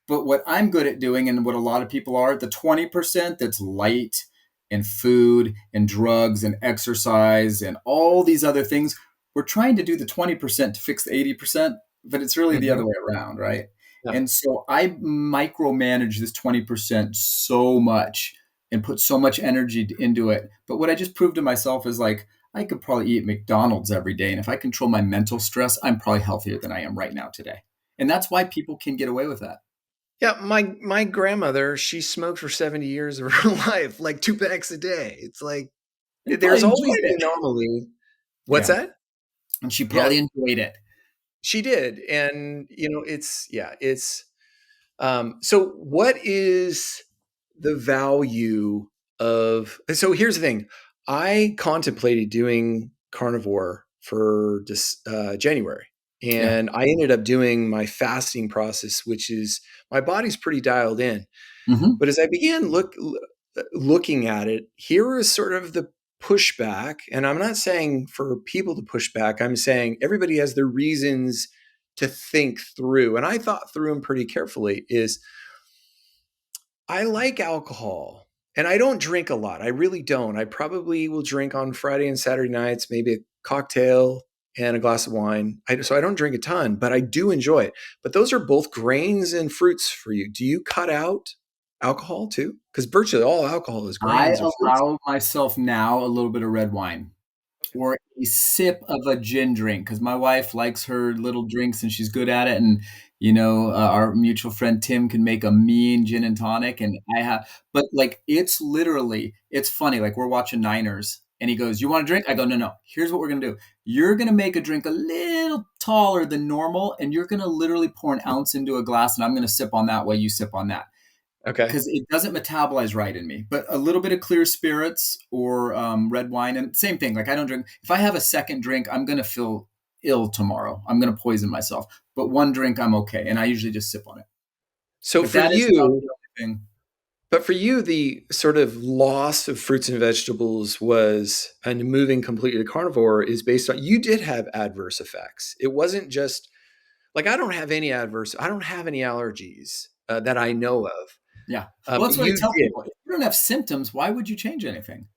but what I'm good at doing, and what a lot of people are, the 20% that's light and food and drugs and exercise and all these other things, we're trying to do the 20% to fix the 80%, but it's really the Hmm. other way around, right? Yeah. And so I micromanage this 20% so much and put so much energy into it. But what I just proved to myself is, like, I could probably eat McDonald's every day. And if I control my mental stress, I'm probably healthier than I am right now today. And that's why people can get away with that. Yeah, my grandmother, she smoked for 70 years of her life, like 2 packs a day. It's like And there's probably always enjoyed the it. anomaly. What's Yeah. that? And she Yeah, probably enjoyed it. she did. And it's yeah, it's so what is the value of so here's the thing. I contemplated doing carnivore for this January, Yeah. and I ended up doing my fasting process, which is my body's pretty dialed in. Hmm. But as I began looking at it, here is sort of the pushback. And I'm not saying for people to push back, I'm saying everybody has their reasons to think through. And I thought through them pretty carefully is I like alcohol and I don't drink a lot. I really don't. I probably will drink on Friday and Saturday nights, maybe a cocktail and a glass of wine. So I don't drink a ton, but I do enjoy it. But those are both grains and fruits for you. Do you cut out alcohol too? Because virtually all alcohol is I grains or fruits. allow myself now a little bit of red wine, Okay. or a sip of a gin drink, because my wife likes her little drinks and she's good at it. And our mutual friend Tim can make a mean gin and tonic, and but, like, it's funny. Like, we're watching Niners, and he goes, "You want a drink?" I go, "No, no. Here's what we're gonna do. You're gonna make a drink a little taller than normal, and you're gonna literally pour an ounce into a glass, and I'm gonna sip on that while you sip on that." Okay. Because it doesn't metabolize right in me. But a little bit of clear spirits, or red wine, and same thing. Like, I don't drink. If I have a second drink, I'm gonna feel ill tomorrow. I'm gonna poison myself. But one drink, I'm okay, and I usually just sip on it. So But for that is about you, the only thing. But for you, the sort of loss of fruits and vegetables was, and moving completely to carnivore is based on, you did have adverse effects. It wasn't just like, I don't have any allergies that I know of. Yeah. Well, that's what I You tell did. people. If you don't have symptoms, why would you change anything?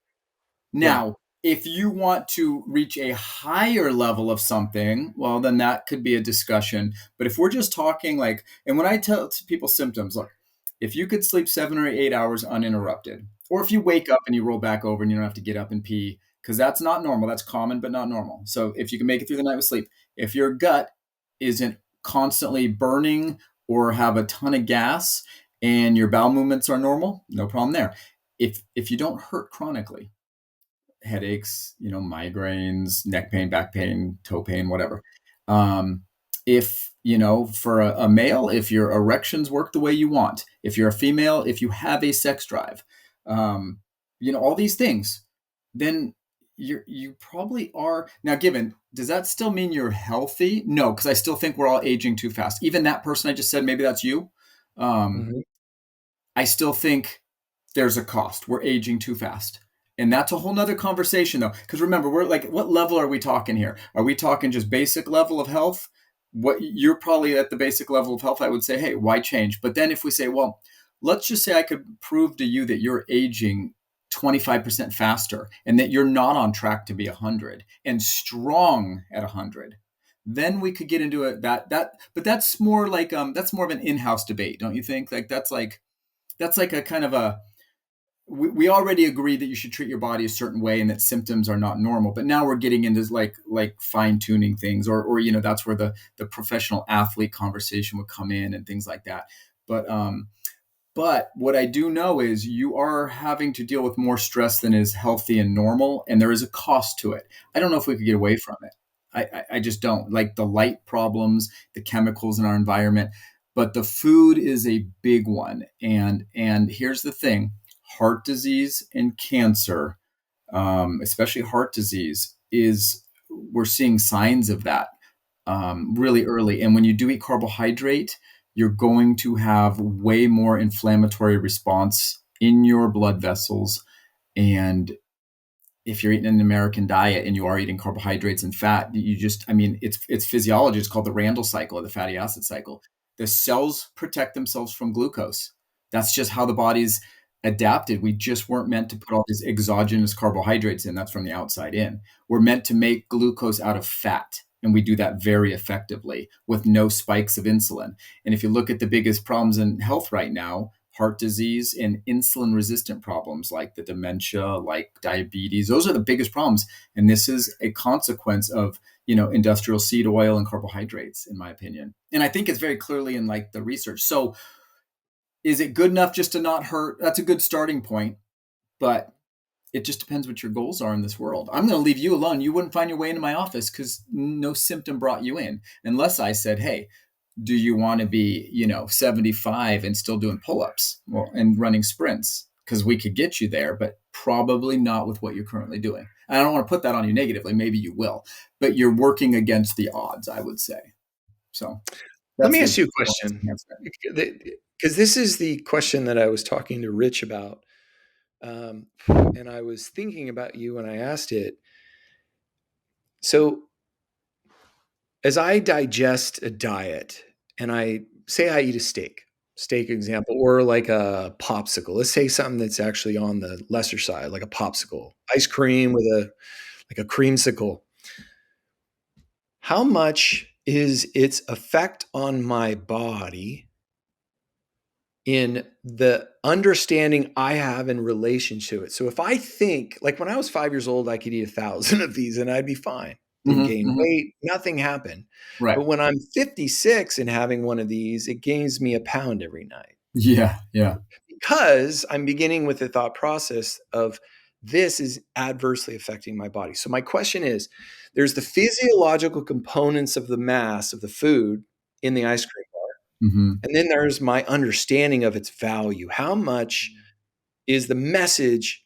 Yeah. Now, if you want to reach a higher level of something, well, then that could be a discussion. But if we're just talking like, and when I tell people symptoms, look, if you could sleep 7 or 8 hours uninterrupted, or if you wake up and you roll back over and you don't have to get up and pee, because that's not normal. That's common, but not normal. So if you can make it through the night with sleep, if your gut isn't constantly burning or have a ton of gas and your bowel movements are normal, no problem there. If you don't hurt chronically, headaches, migraines, neck pain, back pain, toe pain, whatever. If, for a male, if your erections work the way you want, if you're a female, if you have a sex drive, all these things, then you probably are. Now, does that still mean you're healthy? No, because I still think we're all aging too fast. Even that person I just said, maybe that's you. Mhm. I still think there's a cost. We're aging too fast. And that's a whole nother conversation though. Because remember, we're like, what level are we talking here? Are we talking just basic level of health? What you're probably at the basic level of health, I would say, hey, why change? But then if we say, well, let's just say I could prove to you that you're aging 25% faster and that you're not on track to be 100 and strong at 100, then we could get into it but that's more like that's more of an in-house debate, don't you think? Like that's like a kind of a, we already agree that you should treat your body a certain way and that symptoms are not normal, but now we're getting into like fine tuning things, or that's where the professional athlete conversation would come in and things like that. But what I do know is you are having to deal with more stress than is healthy and normal, and there is a cost to it. I don't know if we could get away from it. I just don't. Like the light problems, the chemicals in our environment, but the food is a big one. And here's the thing: heart disease and cancer, especially heart disease, is we're seeing signs of that really early. And when you do eat carbohydrate, you're going to have way more inflammatory response in your blood vessels. And if you're eating an American diet and you are eating carbohydrates and fat, it's physiology. It's called the Randle cycle, or the fatty acid cycle. The cells protect themselves from glucose. That's just how the body's adapted. We just weren't meant to put all these exogenous carbohydrates in. That's from the outside in. We're meant to make glucose out of fat. And we do that very effectively with no spikes of insulin. And if you look at the biggest problems in health right now, heart disease and insulin resistant problems like the dementia, like diabetes, those are the biggest problems. And this is a consequence of, industrial seed oil and carbohydrates, in my opinion. And I think it's very clearly in like the research. So is it good enough just to not hurt? That's a good starting point, but it just depends what your goals are in this world. I'm going to leave you alone. You wouldn't find your way into my office because no symptom brought you in, unless I said, hey, do you want to be, 75 and still doing pull-ups and running sprints? Because we could get you there, but probably not with what you're currently doing. And I don't want to put that on you negatively. Maybe you will, but you're working against the odds, I would say. So Let that's me the ask you a question, because this is the question that I was talking to Rich about. And I was thinking about you when I asked it. So, as I digest a diet and I say I eat a steak example, or like a popsicle, let's say something that's actually on the lesser side, like a popsicle, ice cream with like a creamsicle. How much is its effect on my body in the understanding I have in relation to it? So if I think, like when I was 5 years old, I could eat 1,000 of these and I'd be fine. Didn't Mhm, gain mhm. weight, nothing happened. Right. But when I'm 56 and having one of these, it gains me a pound every night, Yeah. Yeah. because I'm beginning with the thought process of, this is adversely affecting my body. So my question is, there's the physiological components of the mass of the food in the ice cream, Hmm. and then there's my understanding of its value. How much is the message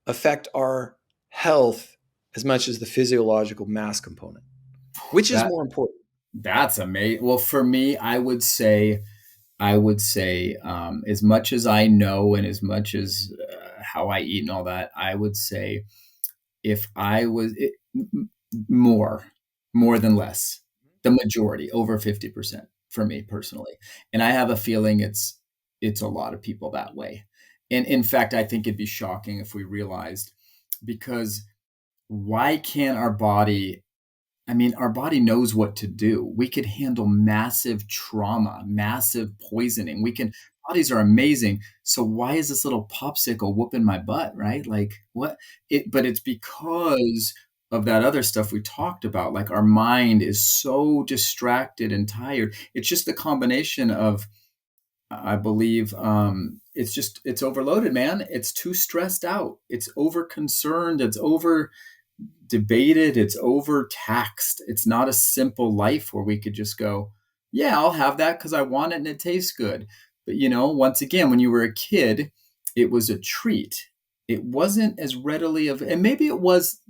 affect our health as much as the physiological mass component? Which is That more important? that's amazing. Well, for me, I would say I would say, as much as I know and as much as how I eat and all that, I would say if I was more, more than less, the majority, over 50% for me personally. And I have a feeling it's a lot of people that way. And in fact, I think it'd be shocking if we realized, because why can't our body, I mean, our body knows what to do. We could handle massive trauma, massive poisoning. We can, bodies are amazing. So why is this little popsicle whooping my butt, right? Like what but it's because of that other stuff we talked about. Like our mind is so distracted and tired. It's just the combination of, I believe, it's overloaded, man. It's too stressed out. It's over concerned. It's over debated, it's overtaxed. It's not a simple life where we could just go, yeah, I'll have that because I want it and it tastes good. But once again, when you were a kid, it was a treat. It wasn't as readily of, and maybe it was,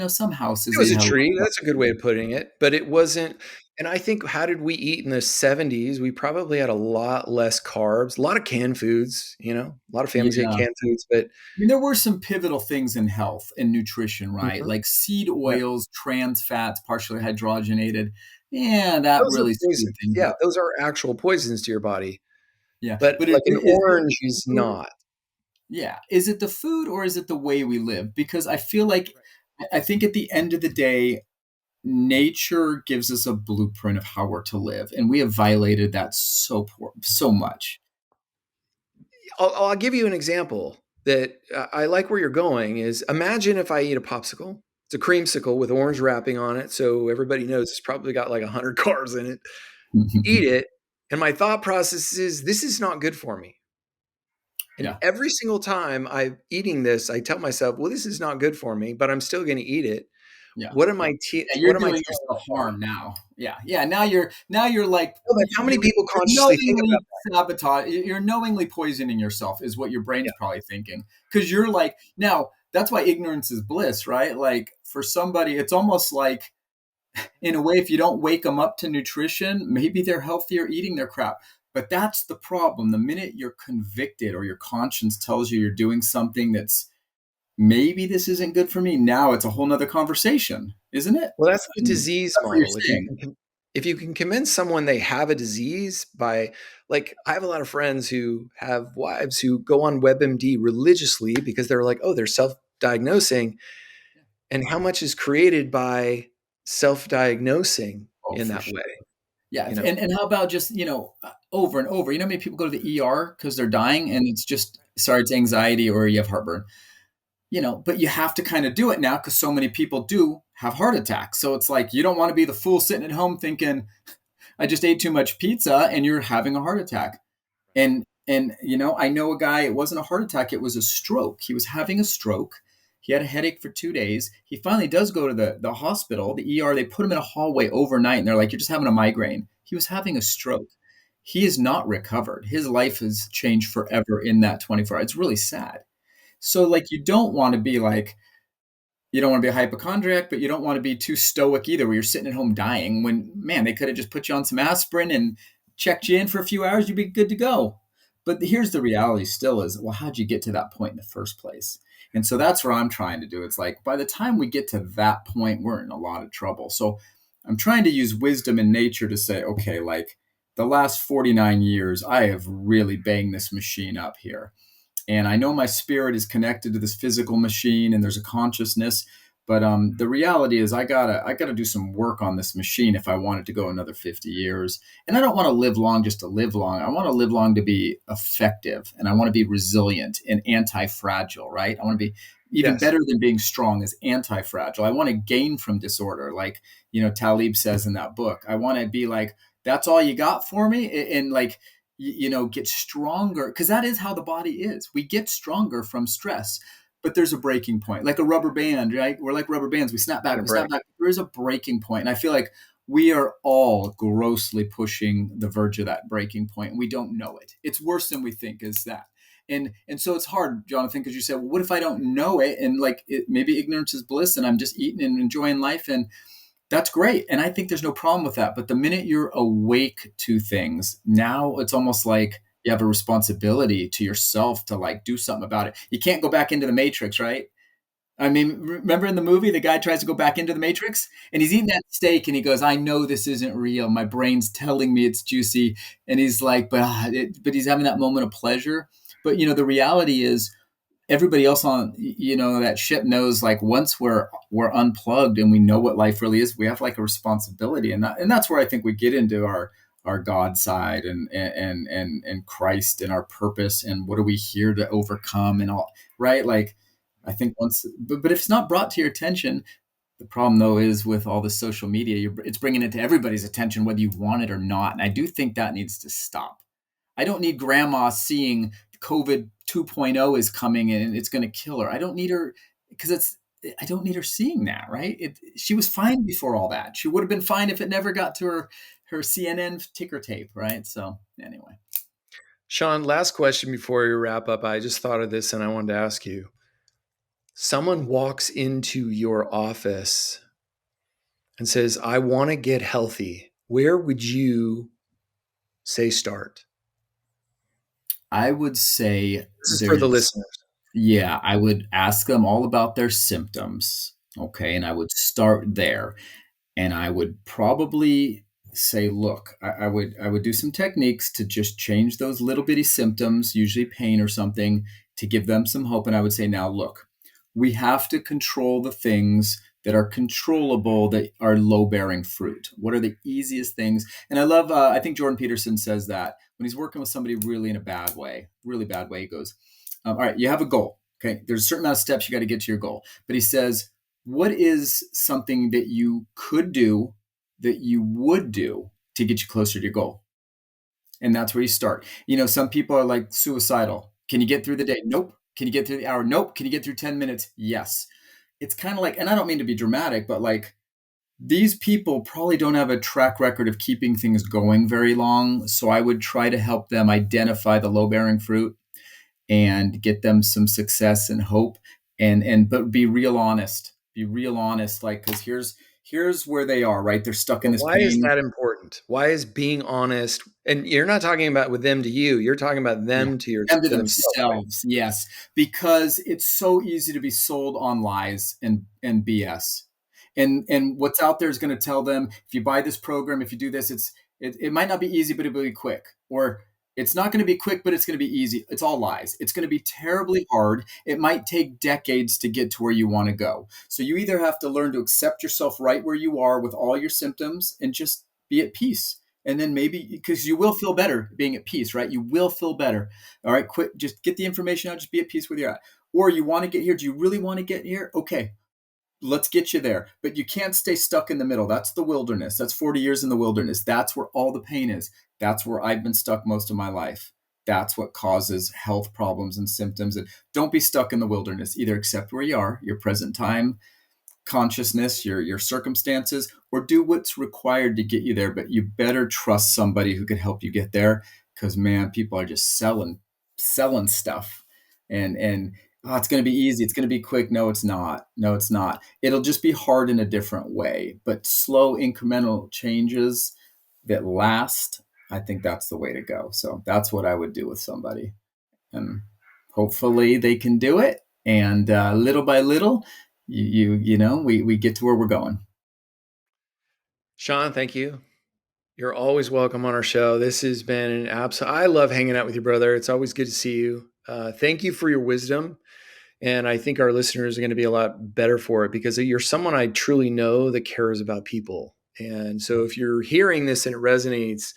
some houses It they was a had a treat. lot That's a good way of putting it, but it wasn't. And I think, how did we eat in the 70s? We probably had a lot less carbs, a lot of canned foods, a lot of families ate yeah. canned foods, but There were some pivotal things in health and nutrition, right? Mhm. Like seed Yeah. oils, trans fats, partially hydrogenated. Yeah, that Those are really speed poisons. things Yeah, up. those are actual poisons to your body, Yeah, but but like an is orange the is food, not. yeah. Is it the food or is it the way we live? Because I feel like, Right. I think at the end of the day, nature gives us a blueprint of how we're to live, and we have violated that so much. I'll give you an example that I like where you're going is, imagine if I eat a popsicle. It's a creamsicle with orange wrapping on it, so everybody knows it's probably got like 100 carbs in it. Eat it, and my thought process is, this is not good for me. And Yeah, every single time I'm eating this, I tell myself, well, this is not good for me, but I'm still going to eat it. yeah. What am Yeah, I you're what am I doing telling yourself my body? harm now. Yeah, yeah. Now you're like No, but how many people you're consciously think about knowingly sabotage. You're knowingly poisoning yourself, is what your that? brain's probably thinking. Because you're like, now that's why ignorance is bliss, right? Like for somebody, it's almost like, in a way, if you don't wake them up to nutrition, maybe they're healthier eating their crap. But that's the problem. The minute you're convicted or your conscience tells you you're doing something that's, maybe this isn't good for me, now it's a whole nother conversation, isn't it? Well, that's the And disease that's what you're model. If you saying. can if you can convince someone they have a disease by, like, I have a lot of friends who have wives who go on WebMD religiously because they're like, "Oh, they're self-diagnosing," and how much is created by self-diagnosing Oh, in for that sure. way, Yeah. you know? And how about just, over and over? How many people go to the ER because they're dying and it's just, sorry, it's anxiety or you have heartburn? But you have to kind of do it now because so many people do have heart attacks. So it's like, you don't want to be the fool sitting at home thinking, I just ate too much pizza and you're having a heart attack. And I know a guy, it wasn't a heart attack, it was a stroke. He was having a stroke. He had a headache for 2 days. He finally does go to the hospital, the ER. They put him in a hallway overnight and they're like, you're just having a migraine. He was having a stroke. He is not recovered. His life has changed forever in that 24 hours. It's really sad. So, like, you don't want to be a hypochondriac, but you don't want to be too stoic either, where you're sitting at home dying when, man, they could have just put you on some aspirin and checked you in for a few hours, you'd be good to go. But here's the reality still is, well, how'd you get to that point in the first place? And so that's what I'm trying to do. It's like, by the time we get to that point, we're in a lot of trouble. So I'm trying to use wisdom in nature to say, okay, like the last 49 years, I have really banged this machine up here. And I know my spirit is connected to this physical machine and there's a consciousness, but the reality is I gotta do some work on this machine if I want it to go another 50 years. And I don't want to live long just to live long. I want to live long to be effective, and I want to be resilient and anti-fragile, right? I want to be even Yes. better than being strong is anti-fragile. I want to gain from disorder, like Talib says in that book. I want to be like, that's all you got for me, and like, get stronger, because that is how the body is. We get stronger from stress, but there's a breaking point, like a rubber band, right? We're like rubber bands. We snap back, Gonna we snap break. back. There is a breaking point, and I feel like we are all grossly pushing the verge of that breaking point, and we don't know it. It's worse than we think. Is that? And so it's hard, Jonathan, because you said, well, what if I don't know it? And like, maybe ignorance is bliss, and I'm just eating and enjoying life, and That's great. And I think there's no problem with that. But the minute you're awake to things, now it's almost like you have a responsibility to yourself to like do something about it. You can't go back into the matrix, right? I mean, remember in the movie, the guy tries to go back into the matrix and he's eating that steak and he goes, I know this isn't real. My brain's telling me it's juicy. And he's like, but he's having that moment of pleasure. But, the reality is, everybody else on that ship knows, like, once we're unplugged and we know what life really is, we have like a responsibility, and that's where I think we get into our God side and Christ and our purpose and what are we here to overcome and all, right? Like, I think but if it's not brought to your attention, the problem though is with all the social media, it's bringing it to everybody's attention whether you want it or not, and I do think that needs to stop. I don't need grandma seeing COVID 2.0 is coming and it's going to kill her. I don't need her I don't need her seeing that, right? She was fine before all that. She would have been fine if it never got to her CNN ticker tape, right? So anyway. Sean, last question before we wrap up. I just thought of this and I wanted to ask you. Someone walks into your office and says, I want to get healthy. Where would you say start? I would say this is for the listeners. Yeah, I would ask them all about their symptoms. Okay. And I would start there. And I would probably say, look, I would do some techniques to just change those little bitty symptoms, usually pain or something, to give them some hope. And I would say, now look, we have to control the things that are controllable, that are low bearing fruit. What are the easiest things? And I love, I think Jordan Peterson says that when he's working with somebody really in a bad way, really bad way, he goes, all right, you have a goal. Okay. There's a certain amount of steps you got to get to your goal. But he says, what is something that you could do, that you would do to get you closer to your goal? And that's where you start. Some people are like suicidal. Can you get through the day? Nope. Can you get through the hour? Nope. Can you get through 10 minutes? Yes. It's kind of like, and I don't mean to be dramatic, but like, these people probably don't have a track record of keeping things going very long. So I would try to help them identify the low bearing fruit and get them some success and hope, but be real honest. Like, because here's where they are, right? They're stuck in this Why pain. is that important? Why is being honest? And you're not talking about with them to you, you're talking about them to themselves. Right? Yes, because it's so easy to be sold on lies and BS. And what's out there is going to tell them, if you buy this program, if you do this, it might not be easy, but it'll be quick. Or it's not going to be quick, but it's going to be easy. It's all lies. It's going to be terribly hard. It might take decades to get to where you want to go. So you either have to learn to accept yourself right where you are with all your symptoms and just be at peace. And then maybe, because you will feel better being at peace, right? You will feel better. All right, quit. Just get the information out. Just be at peace with your at. Or you want to get here. Do you really want to get here? Okay. Let's get you there. But you can't stay stuck in the middle. That's the wilderness. That's 40 years in the wilderness. That's where all the pain is. That's where I've been stuck most of my life. That's what causes health problems and symptoms. And don't be stuck in the wilderness. Either accept where you are, your present time consciousness, your circumstances, or do what's required to get you there. But you better trust somebody who can help you get there. Because, man, people are just selling stuff. And oh, it's going to be easy. It's going to be quick. No, it's not. It'll just be hard in a different way. But slow, incremental changes that last, I think that's the way to go. So that's what I would do with somebody. And hopefully they can do it. And little by little, we get to where we're going. Sean, thank you. You're always welcome on our show. This has been an absolute, I love hanging out with you, brother. It's always good to see you. Thank you for your wisdom. And I think our listeners are going to be a lot better for it because you're someone I truly know that cares about people. And so if you're hearing this and it resonates,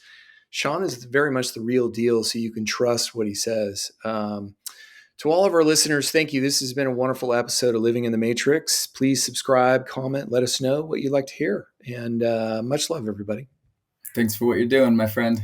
Sean is very much the real deal. So you can trust what he says. To all of our listeners, thank you. This has been a wonderful episode of Living in the Matrix. Please subscribe, comment, let us know what you'd like to hear. And much love, everybody. Thanks for what you're doing, my friend.